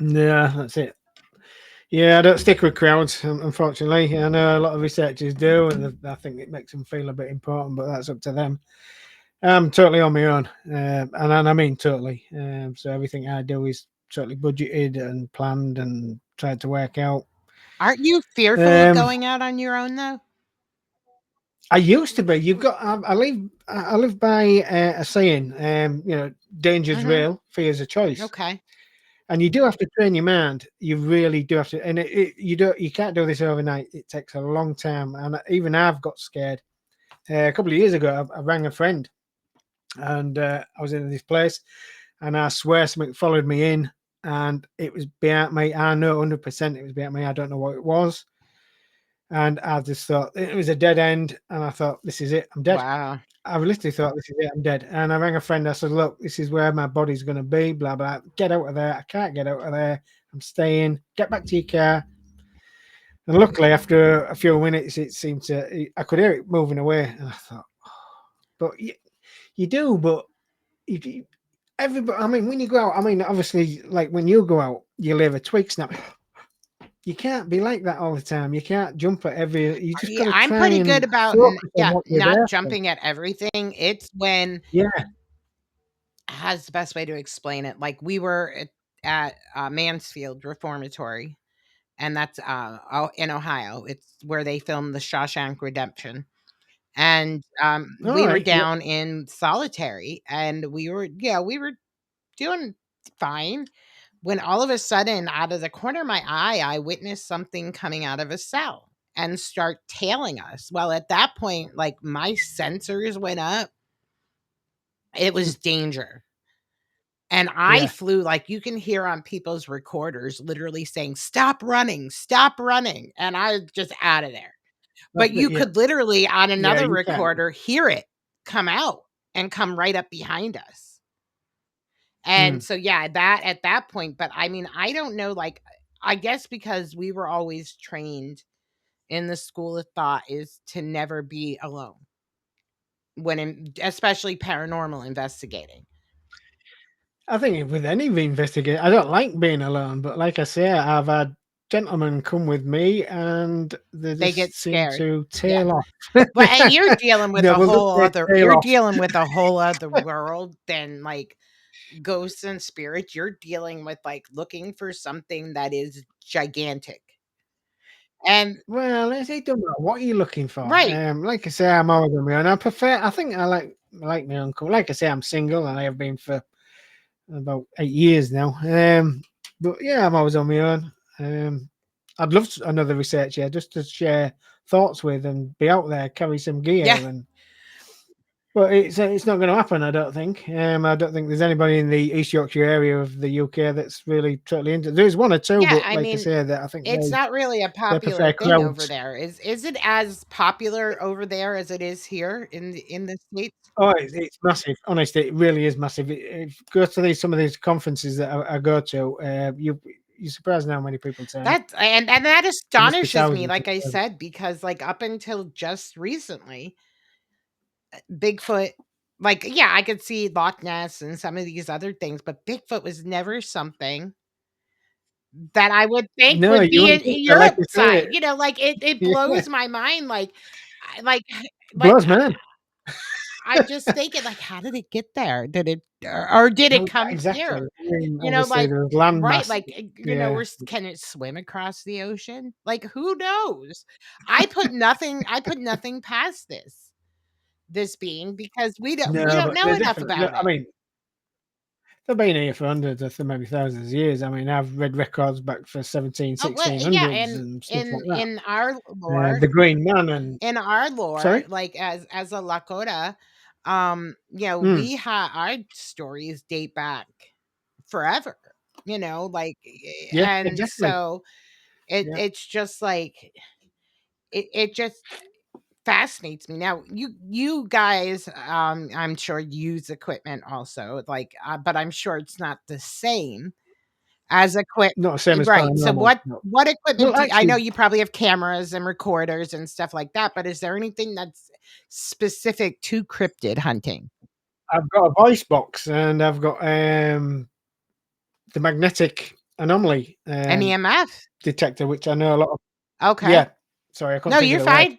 Yeah, that's it. Yeah, I don't stick with crowds, unfortunately. I know a lot of researchers do, and I think it makes them feel a bit important, but that's up to them. I'm totally on my own, and I mean totally. So everything I do is totally budgeted and planned and tried to work out. Aren't you fearful of Um, going out on your own though? I used to be. You've got. I live by a saying. Danger's Mhm. real, fear's a choice, Okay. and you do have to train your mind. You really do have to, and you don't. You can't do this overnight. It takes a long time, and even I've got scared. A couple of years ago, I rang a friend, and I was in this place, and I swear something followed me in, and it was behind me. I know 100% it was behind me. I don't know what it was, and I just thought it was a dead end, and I thought, this is it. I'm dead. Wow. I literally thought, this is it, I'm dead. And I rang a friend. I said, look, this is where my body's going to be, blah, blah. Get out of there. I can't get out of there. I'm staying. Get back to your car. And luckily, after a few minutes, it seemed to, I could hear it moving away. And I thought, but you do, but you, everybody, I mean, when you go out, I mean, obviously, like when you go out, you leave a twig snap. You can't be like that all the time. You can't jump at every, you just got Yeah, to I'm try pretty good and about focus on yeah, what you're not there for. jumping at everything. It's when Yeah. how's the best way to explain it? Like we were at Mansfield Reformatory, and that's in Ohio. It's where they filmed the Shawshank Redemption. And All we were right. Yeah. down in solitary, and we were doing fine when all of a sudden, out of the corner of my eye, I witnessed something coming out of a cell and start tailing us. Well, at that point, like my sensors went up. It was danger. And I Yeah. flew, like you can hear on people's recorders literally saying, "Stop running, stop running." And I was just out of there. That's But it. you Yeah. could literally on Yeah. another You can. recorder hear it come out and come right up behind us. And Mm. so, yeah, that at that point, but I mean, I don't know, like, I guess because we were always trained in the school of thought is to never be alone especially paranormal investigating. I think with any investigate, I don't like being alone, but like I say, I've had gentlemen come with me and they They get just seem scared. to Yeah. tail off. Well, and you're dealing with They a will just whole say other tail you're off. dealing with a whole other world than like ghosts and spirits. You're dealing with like looking for something that is gigantic. And Well, it don't matter what you're looking for. right. Like I say, I'm always on my own. I prefer. I think I like my uncle. Like I say, I'm single and I have been for about 8 years now. But yeah, I'm always on my own. I'd love another researcher just to share thoughts with and be out there, carry some Yeah. gear, and but it's not going to happen. I don't think. I don't think there's anybody in the East Yorkshire area of the UK that's really totally into. There's one or two, Yeah, but I like I mean, say, that I think it's not really a they popular prefer thing over crowds. there. Is it as popular over there as it is here in the States? Oh, it's massive. Honestly, it really is massive. If you go to some of these conferences that I go to, you're surprised how many people turn up. And that There must be astonishes me, thousands. like I said, because like up until just recently, Bigfoot. Like, yeah, I could see Loch Ness and some of these other things, but Bigfoot was never something that I would think No, would you be wouldn't in think so, like Europe you say. side, like, it Yeah, blows my mind, like, I like, blows man. I'm just thinking, like, how did it get there? Did it or did it How come exactly. here? I mean, obviously, Like there's land right, mass. like, Yeah. can it swim across the ocean? Like, who knows? I put nothing past this being because we No, don't but know they're enough definitely no, about I it. mean, they've been here for hundreds of maybe thousands of years. I mean, I've read records back for 17, Oh, well, sixteen yeah, hundreds and and stuff like that. lore The Green Man and in our lore, sorry? like, as a Lakota, Mm, our stories date back forever, like, yeah, and exactly. so Yeah. it's just like it just fascinates me. Now, you guys, I'm sure use equipment also, like, but I'm sure it's not the same as equip Not the same as right. So paranormal, no. what equipment Well, do I know actually, you probably have cameras and recorders and stuff like that, but is there anything that's specific to cryptid hunting? I've got a voice box and I've got, the magnetic anomaly, An EMF? detector, which I know a lot of Okay. yeah, sorry, I couldn't No, think of you're the word. fine.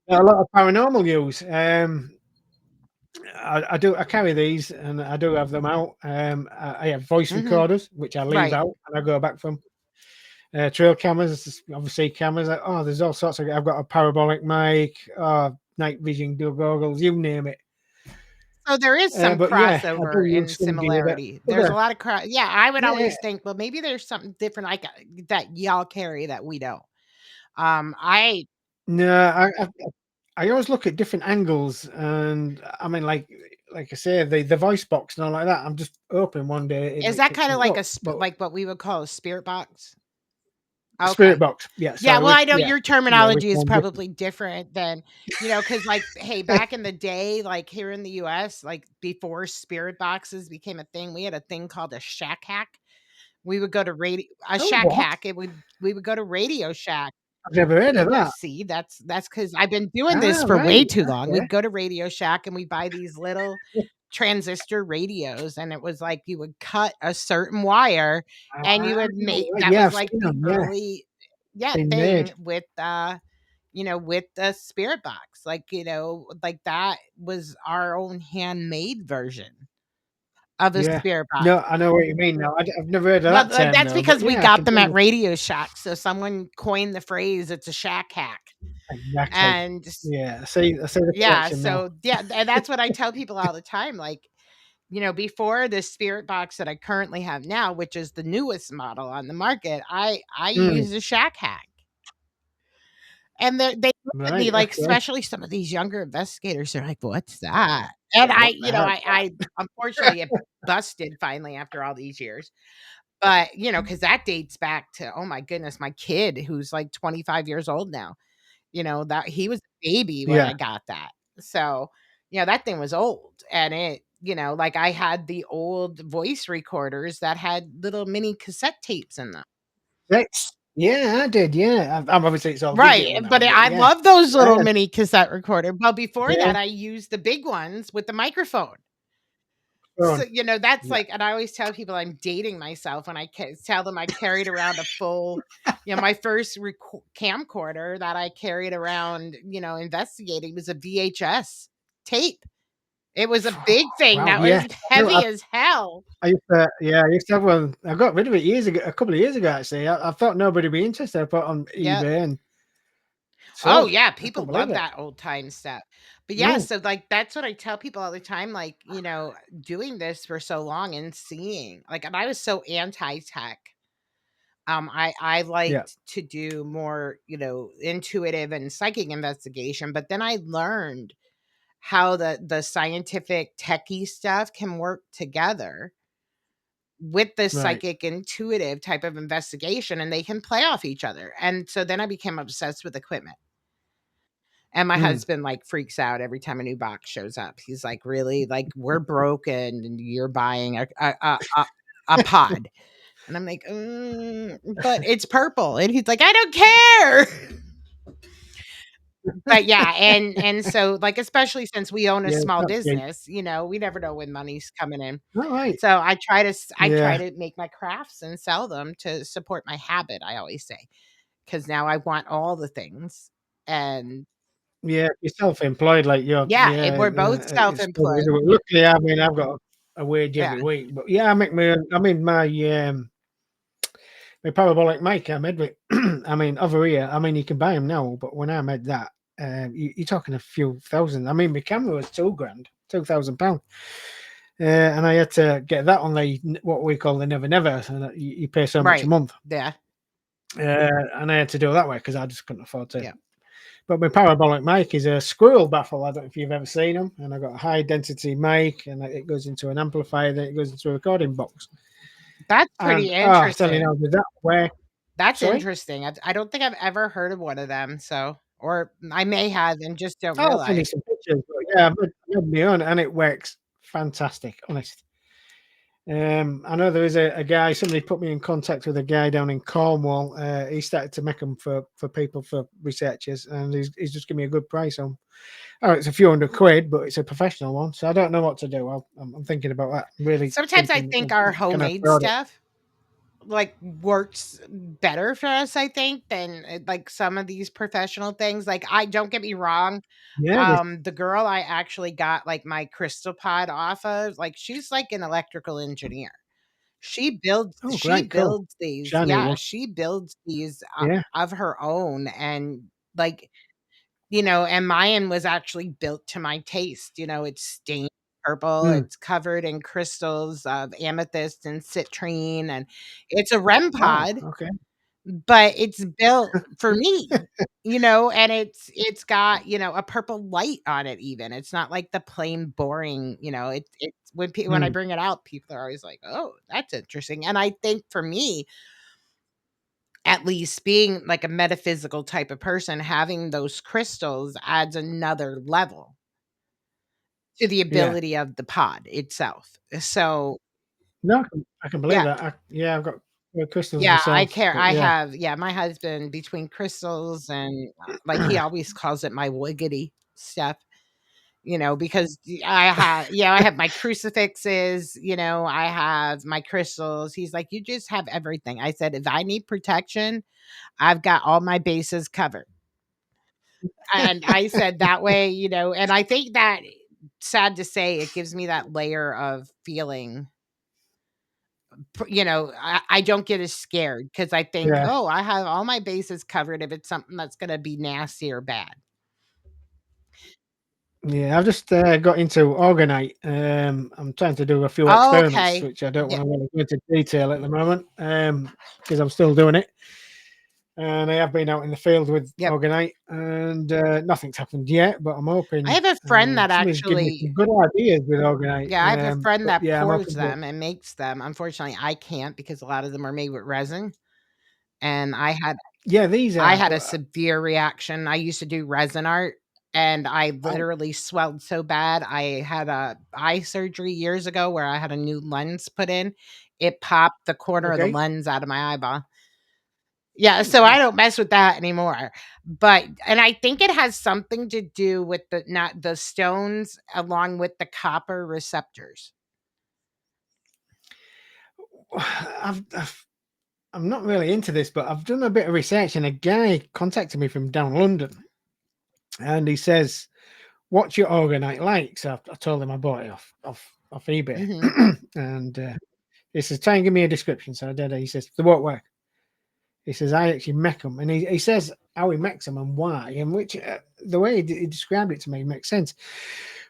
A lot of paranormal use. I carry these and I do have them out. I have voice Mhm. recorders, which I leave Right. out and I go back from. Trail cameras, obviously cameras. There's all sorts of. I've got a parabolic mic, night vision goggles, you name it. So there is some But yeah, I do crossover use in some gear that similarity. There's a other. lot of yeah, I would Yeah, always think, well, maybe there's something different like that y'all carry that we don't. I no, I always look at different angles, and I mean, like I say, the voice box and all like that. I'm just hoping one day it is might that pick kind of something like up. But like what we would call a spirit box? spirit Okay. box, yeah. Yeah, Sorry, well, I know yeah, your yeah, we terminology is sound different. probably different than, because like, hey, back in the day, like here in the US, like before spirit boxes became a thing, we had a thing called a shack hack. We would go to radio a Oh, shack what? hack. We would go to Radio Shack. I've never heard of that. See, that's because I've been doing this Ah, for way right. too long. Okay. We'd go to Radio Shack and we buy these little transistor radios, and it was like you would cut a certain wire and you Ah, would make right. that Yeah, was I've like seen the them. Yeah, early been thing made. with with the spirit box. Like, like that was our own handmade version of a Yeah. spirit box. No, I know what you mean now. I've never heard of Well, that term that's though, but because we yeah, I got can them see at it. Radio Shack. So someone coined the phrase, it's a shack hack. Exactly. And Yeah, I see the yeah, connection now. so yeah, and that's what I tell people all the time. Like, before the spirit box that I currently have now, which is the newest model on the market, I Mm, use a shack hack. And they look at me right, like, okay. especially some of these younger investigators, they're like, "What's that?" And What the hell? I unfortunately it busted finally after all these years. But, because that dates back to, oh my goodness, my kid who's like 25 years old now. That he was a baby when Yeah. I got that. So, that thing was old and like I had the old voice recorders that had little mini cassette tapes in them. That's yeah, I did, yeah. I'm obviously it's all Right, digital now, but but I yeah. love those I little had mini cassette recorder. But before yeah, that, I used the big ones with the microphone. So, phone. that's Yeah. like, and I always tell people I'm dating myself when I tell them I carried around a full, my first camcorder that I carried around, investigating was a VHS tape. It was a big thing Wow, that yeah. was No, heavy as hell. I used to have one. I got rid of it years ago, a couple of years ago actually. I thought nobody'd be interested. I put it on Yep. eBay and Oh, sold. yeah, I people couldn't believe love it. that old time stuff. But yeah, Mm, so like that's what I tell people all the time, like, doing this for so long and seeing, like, and I was so anti-tech. I yeah, liked to do more, intuitive and psychic investigation, but then I learned how the scientific techie stuff can work together with the right. psychic intuitive type of investigation and they can play off each other. And so then I became obsessed with equipment. And my Mm. husband like freaks out every time a new box shows up. He's like, "Really? Like we're broken and you're buying a pod." And I'm like, "But it's purple." And he's like, "I don't care." But yeah, and so, like, especially since we own a Yeah, it's small not cheap. business, we never know when money's coming in. Alright. So I try Yeah. to make my crafts and sell them to support my habit, I always say, because now I want all the things. And Yeah, you're self-employed, like, yeah, and we're both it's good, isn't self-employed. it? Luckily, I mean, I've got a wage Yeah. every week, but yeah, I make my own I mean, my parabolic mic I made with I mean, over here, I mean, you can buy them now, but when I made that, you're talking a few thousand. I mean, my camera was 2 grand, £2,000, and I had to get that on the what we call the Never Never, so that you pay so much a Right. month, Yeah. and I had to do it that way because I just couldn't afford to. Yeah. But my parabolic mic is a squirrel baffle. I don't know if you've ever seen them. And I've got a high density mic, and it goes into an amplifier, then it goes into a recording box. That's pretty And oh, I tell you now, interesting. with that way, That's sorry, interesting. I don't think I've ever heard of one of them, so or I may have and just don't I'll send you realize. some pictures. But yeah, I've made my own, and it works fantastic, honest. I know there is a guy. Somebody put me in contact with a guy down in Cornwall. He started to make them for people, for researchers, and he's just giving me a good price on. Oh, it's a few hundred quid, but it's a professional one, so I don't know what to do. I'm thinking about that. I'm really Sometimes I thinking, think our can I homemade afford it? stuff, like, works better for us, I think, than, like, some of these professional things. Like, I don't get me wrong, Yeah, this the girl I actually got, like, my crystal pod off of, like, she's, like, an electrical engineer. oh, She great, cool. builds these, Shiny yeah, one. she builds these, Yeah. of her own, and, like, and mine was actually built to my taste. It's stained purple, Mm. it's covered in crystals of amethyst and citrine, and it's a REM Wow, pod, okay. but it's built for me, and it's got, a purple light on it even. It's not like the plain boring, it's when I Mm. bring it out, people are always like, "Oh, that's interesting." And I think for me, at least being like a metaphysical type of person, having those crystals adds another level to the Yeah. ability of the pod itself. So, No, I can believe yeah. that. Yeah, I've got crystals Yeah, I myself, care. but I yeah. have, yeah, my husband between crystals and, like, he always calls it my wiggity stuff, because I have my crucifixes, I have my crystals. He's like, "You just have everything." I said, "If I need protection, I've got all my bases covered." And I said that way, and I think that, sad to say, it gives me that layer of feeling, I don't get as scared because I think, Yeah. "Oh, I have all my bases covered if it's something that's gonna be nasty or bad." Yeah, I've just got into organite. I'm trying to do a few Oh, experiments, okay. which I don't Yeah, want to really go into detail at the moment, because I'm still doing it. And I have been out in the field with yep. organite, and nothing's happened yet. But I'm I hoping have a friend that somebody's given me some actually good ideas with organite. yeah, I have a friend But that yeah, I'm pours hoping to. them and makes them. Unfortunately, I can't because a lot of them are made with resin, and Yeah, these I are. had a But severe reaction. I used to do resin art, and I oh, literally swelled so bad. I had a eye surgery years ago where I had a new lens put in. It popped the corner of the okay. lens out of my eyeball. Yeah, Oh, so I nice. don't mess with that anymore. But and I think it has something to do with the not the stones along with the copper receptors. I'm not really into this, but I've done a bit of research, and a guy contacted me from down London, and he says, "What's your organite like?" So I told him I bought it off eBay, Mhm. and he says, "Try and give me a description." So I did. He says, "They won't work." He says, "I actually make them," and he says how he makes them and why, and which the way he described it to me makes sense.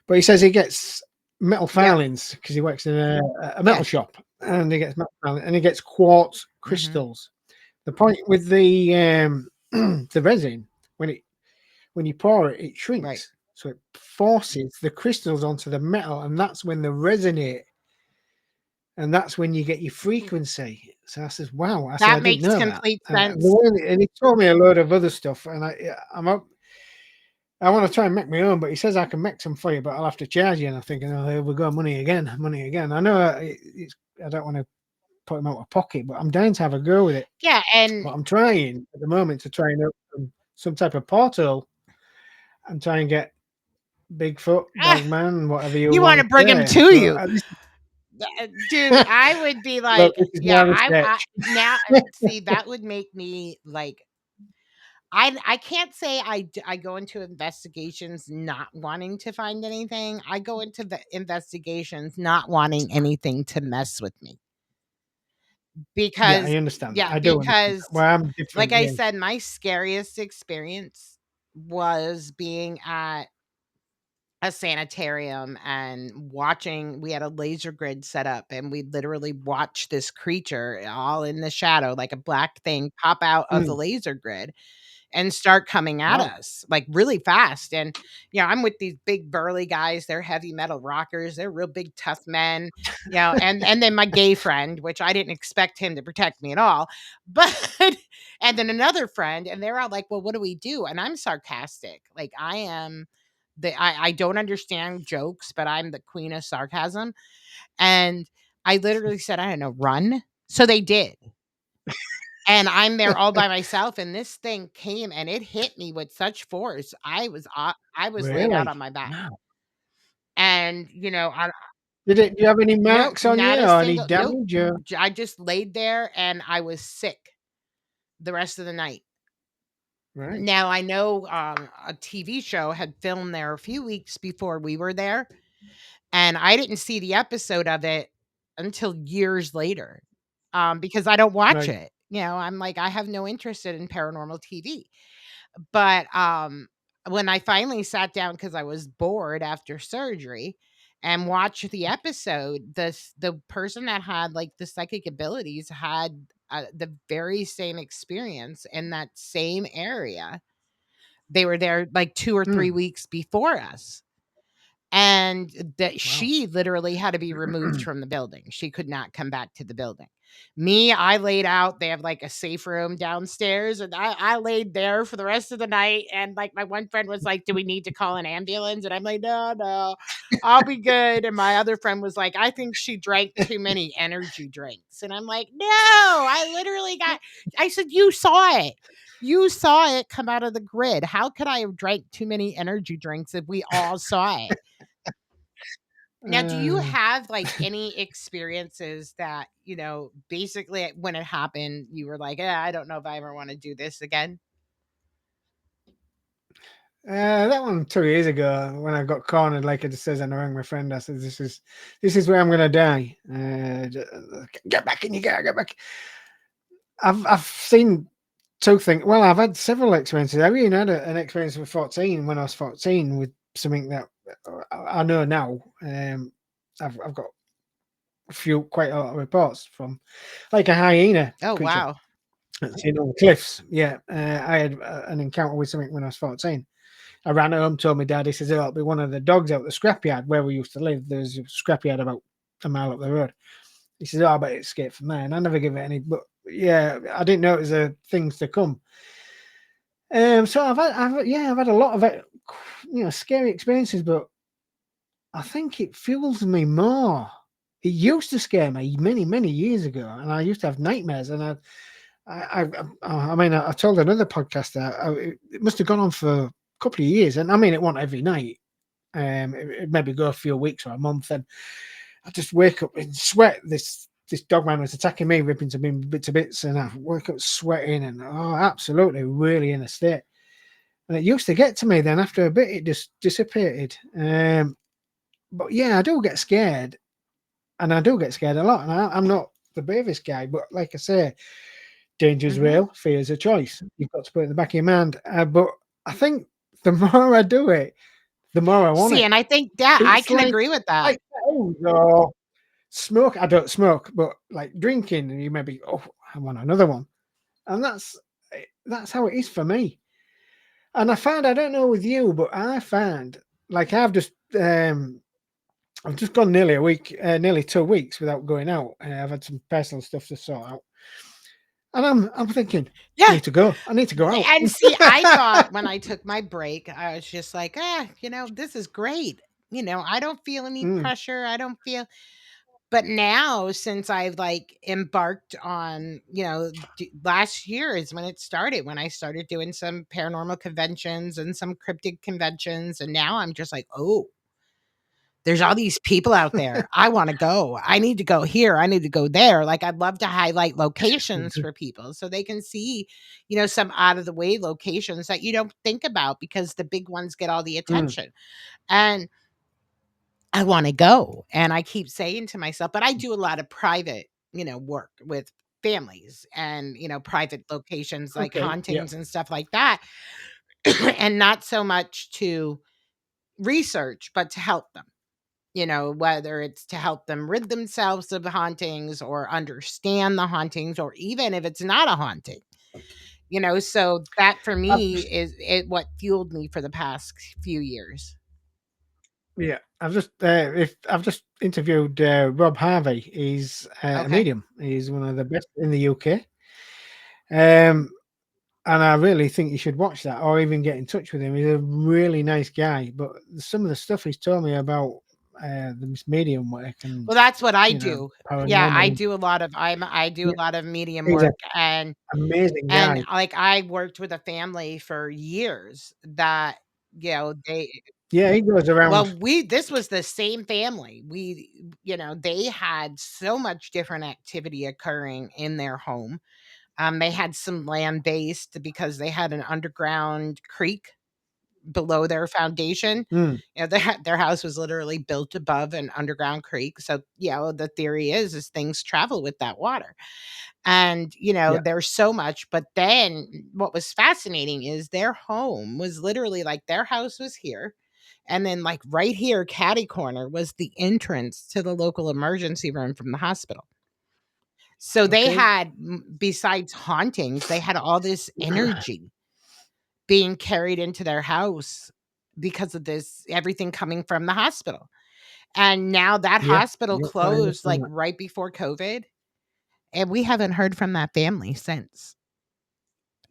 But he says he gets metal Yep. filings because he works in a metal Yeah. shop, and he gets metal filings, and he gets quartz Mhm. crystals. The point with the the resin, when it when you pour it, it Right. shrinks, so it forces the crystals onto the metal, and that's when they resonate, and that's when you get your frequency. So I says, "Wow!" I said, "I That didn't makes know that." complete And sense. he told me a load of other stuff, and I'm up. I want to try and make my own, but he says I can make some for you, but I'll have to charge you. And I'm thinking, oh, here we go, money again, money again. I know I don't want to put him out of pocket, but I'm dying to have a go with it. Yeah, But and I'm trying at the moment to try and open some type of portal and try and get Bigfoot, Ah, Dogman, whatever you you want wanna to bring him say. to But you. Dude, this, I would be look, like, this is yeah, my I research. now see, that would make me, like, I can't say I go into investigations not wanting to find anything. I go into the investigations not wanting anything to mess with me Yeah, because I understand that. yeah, I do understand that. because Well, I'm like different. I Yeah. said, my scariest experience was being at a sanitarium and watching. We had a laser grid set up and we literally watched this creature all in the shadow, like a black thing, pop out of the Mm, laser grid and start coming at wow. us like really fast. And I'm with these big burly guys. They're heavy metal rockers. They're real big tough men. And then my gay friend, which I didn't expect him to protect me at all, but and then another friend, and they're all like, "Well, what do we do?" And I'm sarcastic, like I am. I don't understand jokes, but I'm the queen of sarcasm. And I literally said, "I don't know, run." So they did. And I'm there all by myself, and this thing came and it hit me with such force. I was laid out Really? on my back. Wow. And, Do you have any nope, marks on not you a or any single nope. damage? Or? I just laid there and I was sick the rest of the night. Right. Now I know, a TV show had filmed there a few weeks before we were there, and I didn't see the episode of it until years later, because I don't watch Right. it. I'm like, I have no interest in paranormal TV. But, when I finally sat down because I was bored after surgery and watched the episode, the person that had, like, the psychic abilities had, the very same experience in that same area. They were there, like, 2 or 3 Mm, weeks before us. And that wow. she literally had to be removed from the building. She could not come back to the building. Me, I laid out. They have like a safe room downstairs, and I laid there for the rest of the night. And like my one friend was like, "Do we need to call an ambulance?" And I'm like, "No, no, I'll be good." And my other friend was like, "I think she drank too many energy drinks." And I'm like, "No, I literally got." I said, "You saw it. You saw it come out of the grid. How could I have drank too many energy drinks if we all saw it?" Now, do you Uh, have, like, any experiences that, basically when it happened, you were like, I don't know if I ever wanna do this again?" that one 2 years ago when I got cornered, like it says, and I rang my friend. I said, "This is where I'm gonna die. Get back in your car. Get back." I've seen two things. Well, I've had several experiences. I even had an experience with 14 when I was 14 with something that I know now. I've got quite a lot of reports from, like a hyena Oh, creature wow. that's seen on the cliffs. Yeah, I had an encounter with something when I was 14. I ran home, told my dad. He says, "Oh, it'll be one of the dogs out the scrapyard where we used to live. There's a scrapyard about a mile up the road." He says, "Oh, I bet it escaped from there." And I never give it any, but yeah, I didn't know it was things to come. So I've had a lot of it, scary experiences, but I think it fuels me more. It used to scare me many, many years ago, and I used to have nightmares. And I mean, I told another podcaster it must have gone on for a couple of years, and I mean, it wasn't every night. It maybe go a few weeks or a month, and I just wake up in sweat. This dog man was attacking me, ripping to me bits to bits, and I wake up sweating and absolutely really in a state. And it used to get to me. Then after a bit, it just dissipated. But yeah, I do get scared, and I do get scared a lot. And I'm not the bravest guy, but like I say, danger's Mhm. real, fear's a choice. You've got to put it in the back of your mind. But I think the more I do it, the more I want See, it. and I think that I It's can agree with that. like oh no, smoke. I don't smoke, but like drinking, and you maybe I want another one, and that's how it is for me. And I found I don't know with you, but I found like I've just gone nearly a week, nearly 2 weeks without going out. I've had some personal stuff to sort out, and I'm thinking, I Yeah, need to go. I need to go out. and see, I thought when I took my break, I was just like, this is great." I don't feel any Mm, pressure, I don't feel But now, since I've like embarked on, last year is when it started, when I started doing some paranormal conventions and some cryptid conventions. And now I'm just like, oh, there's all these people out there. I want to go. I need to go here. I need to go there. Like, I'd love to highlight locations for people so they can see, some out of the way locations that you don't think about because the big ones get all the Mm, attention. And I want to go. And I keep saying to myself, but I do a lot of private, work with families and, private locations like okay. Yeah. hauntings and stuff like that. And not so much to research, but to help them, whether it's to help them rid themselves of the hauntings or understand the hauntings, or even if it's not a haunting, so that for I've me just, is it what fueled me for the past few years. yeah. I've just interviewed Rob Harvey. He's a Okay. medium. He's one of the best in the UK. Um, and I really think you should watch that or even get in touch with him. He's a really nice guy. But some of the stuff he's told me about this medium work and Well, that's what I do. Yeah, I paranormal. do a lot of I do a Yeah, lot of medium he's an work, and amazing and, guy. like, I worked with a family for years that, they Yeah, he goes well, around. we this was the same family. They had so much different activity occurring in their home. They had some land based because they had an underground creek below their foundation. Mm, Their house was literally built above an underground creek. So, the theory is things travel with that water. And, yeah. there's so much. But then what was fascinating is their home was literally like their house was here. And then, like right here, catty corner was the entrance to the local emergency room from the hospital. So they Okay. had, besides hauntings, they had all this energy being carried into their house because of this everything coming from the hospital. And now that Yeah. hospital Yeah. I closed, like, understand that. right before COVID, and we haven't heard from that family since,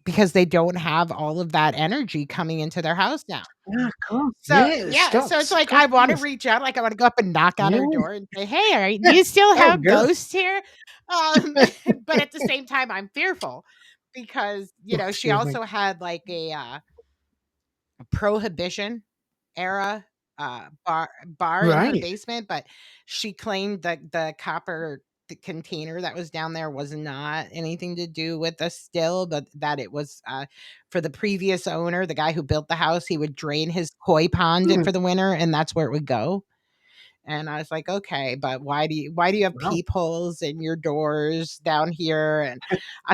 because they don't have all of that energy coming into their house now. Yeah, of course. So, Yeah, it yeah, so it's stops. Of like course I it wanna does. reach out, like, I wanna go up and knock on Yeah. her door and say, "Hey, do you still Oh, have good. ghosts here?" Um, but at the same time, I'm fearful because, she Excuse me. also had, like, prohibition era, bar in her Right. basement, but she claimed that the copper container that was down there was not anything to do with the still, but that it was, for the previous owner, the guy who built the house, he would drain his koi pond Mm, for the winter, and that's where it would go. And I was like, "Okay, but why do you have wow. peepholes in your doors down here?" And,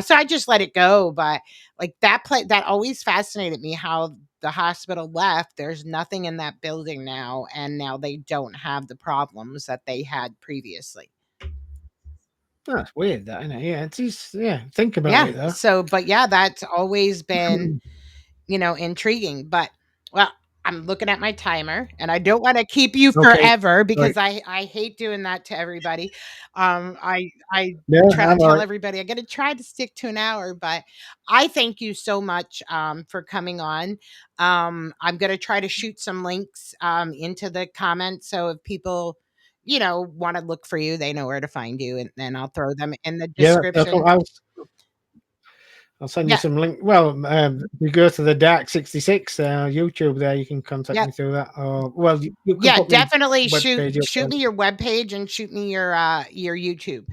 so I just let it go, but, like, that always fascinated me how the hospital left, there's nothing in that building now, and now they don't have the problems that they had previously. That's weird that, isn't it? Yeah, it's just, yeah, think about Yeah, it though. so but, yeah, that's always been, intriguing. But, well, I'm looking at my timer, and I don't wanna keep you Okay. forever Right. because I hate doing that to everybody. I No, try to I'm tell alright. everybody I gotta try to stick to an hour, but I thank you so much, for coming on. I'm gonna try to shoot some links, into the comments, so if people, wanna look for you, they know where to find you, and then I'll throw them in the Yeah, that's description. what I'll send you Yeah, some link. Well, if you go to the Dark 66 YouTube there, you can contact yep. me through that. Or well, you can Yeah, put me definitely shoot webpage up shoot me your webpage and shoot me your YouTube.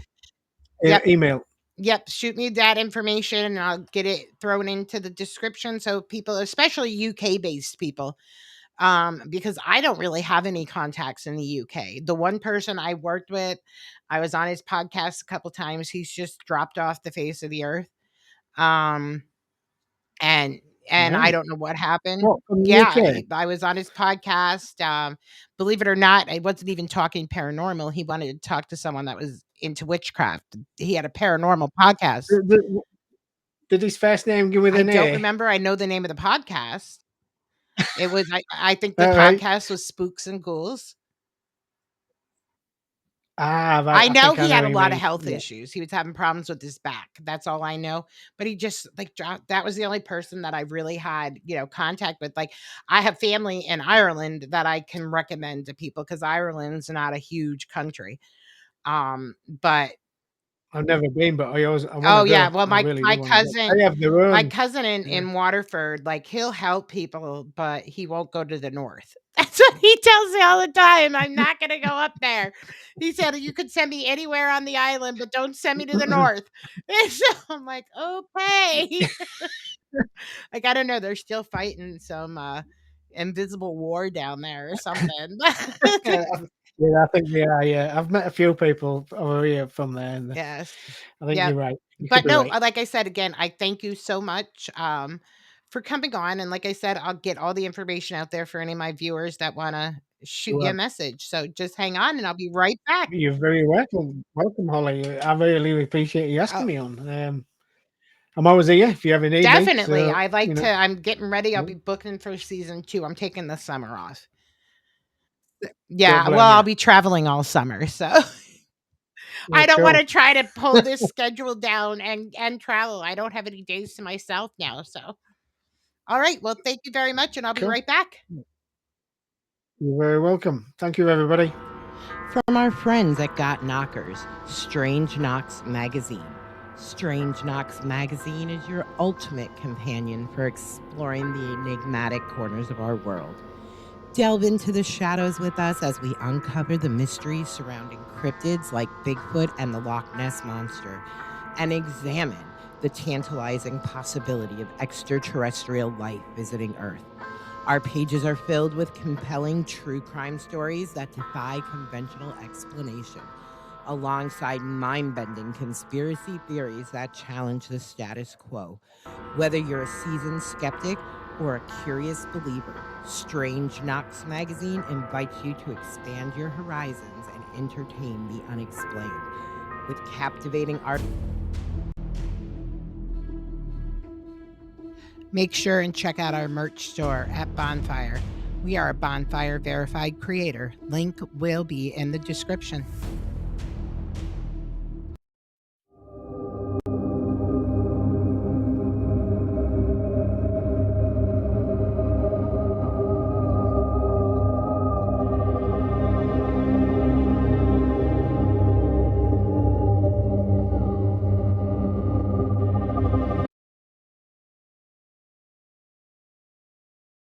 there. Yep, Email. yep, shoot me that information and I'll get it thrown into the description so people, especially UK-based people, because I don't really have any contacts in the UK. The one person I worked with, I was on his podcast a couple times, he's just dropped off the face of the earth. Um And I Right. don't know what happened. What, from the Yeah, UK? I was on his podcast, believe it or not, I wasn't even talking paranormal, he wanted to talk to someone that was into witchcraft. He had a paranormal podcast. Did his first name begin with I an don't A? remember, I know the name of the podcast. It was I think the All right. podcast was Spooks and Ghouls. Ah, right. I I know think I he know had who a you lot of mean. health Yeah. issues. He was having problems with his back. That's all I know. But he just like dropped that was the only person that I really had, contact with. Like I have family in Ireland that I can recommend to people because Ireland's not a huge country. But I've never been, but I want to oh, yeah, go. well, I really do want to go. They have their my own. cousin Yeah. in Waterford, like, he'll help people, but he won't go to the north. That's what he tells me all the time, "I'm not gonna go up there." He said, "You could send me anywhere on the island, but don't send me to the north." And so I'm like, "Okay." I gotta know they're still fighting some, invisible war down there or something. Yeah, I think they are. Yeah, I've met a few people over here from there, and Yes. I think Yeah. you're right. You could But be no, right. like I said, again, I thank you so much, for coming on, and like I said, I'll get all the information out there for any of my viewers that wanna shoot you a Well, message, so just hang on, and I'll be right back. you're very welcome. Welcome, Holly. I really appreciate you Oh, asking me on. I'm always here if you ever need me. definitely, So I'd like you know, I'm getting ready, I'll yeah, be booking for season 2, I'm taking the summer off. don't Yeah, well, blame I'll you. be traveling all summer, so Yeah, I don't cool. wanna try to pull this schedule down and travel, I don't have any days to myself now, so alright, well, thank you very much, and I'll be Cool. right back. You're very welcome. Thank you, everybody. From our friends at Got Knockers, Strange Knocks Magazine. Strange Knocks Magazine is your ultimate companion for exploring the enigmatic corners of our world. Delve into the shadows with us as we uncover the mysteries surrounding cryptids like Bigfoot and the Loch Ness Monster, and examine the tantalizing possibility of extraterrestrial life visiting Earth. Our pages are filled with compelling true crime stories that defy conventional explanation, alongside mind bending conspiracy theories that challenge the status quo. Whether you're a seasoned skeptic or a curious believer, Strange Knocks Magazine invites you to expand your horizons and entertain the unexplained. With captivating art, make sure and check out our merch store at Bonfire. We are a Bonfire verified creator. Link will be in the description.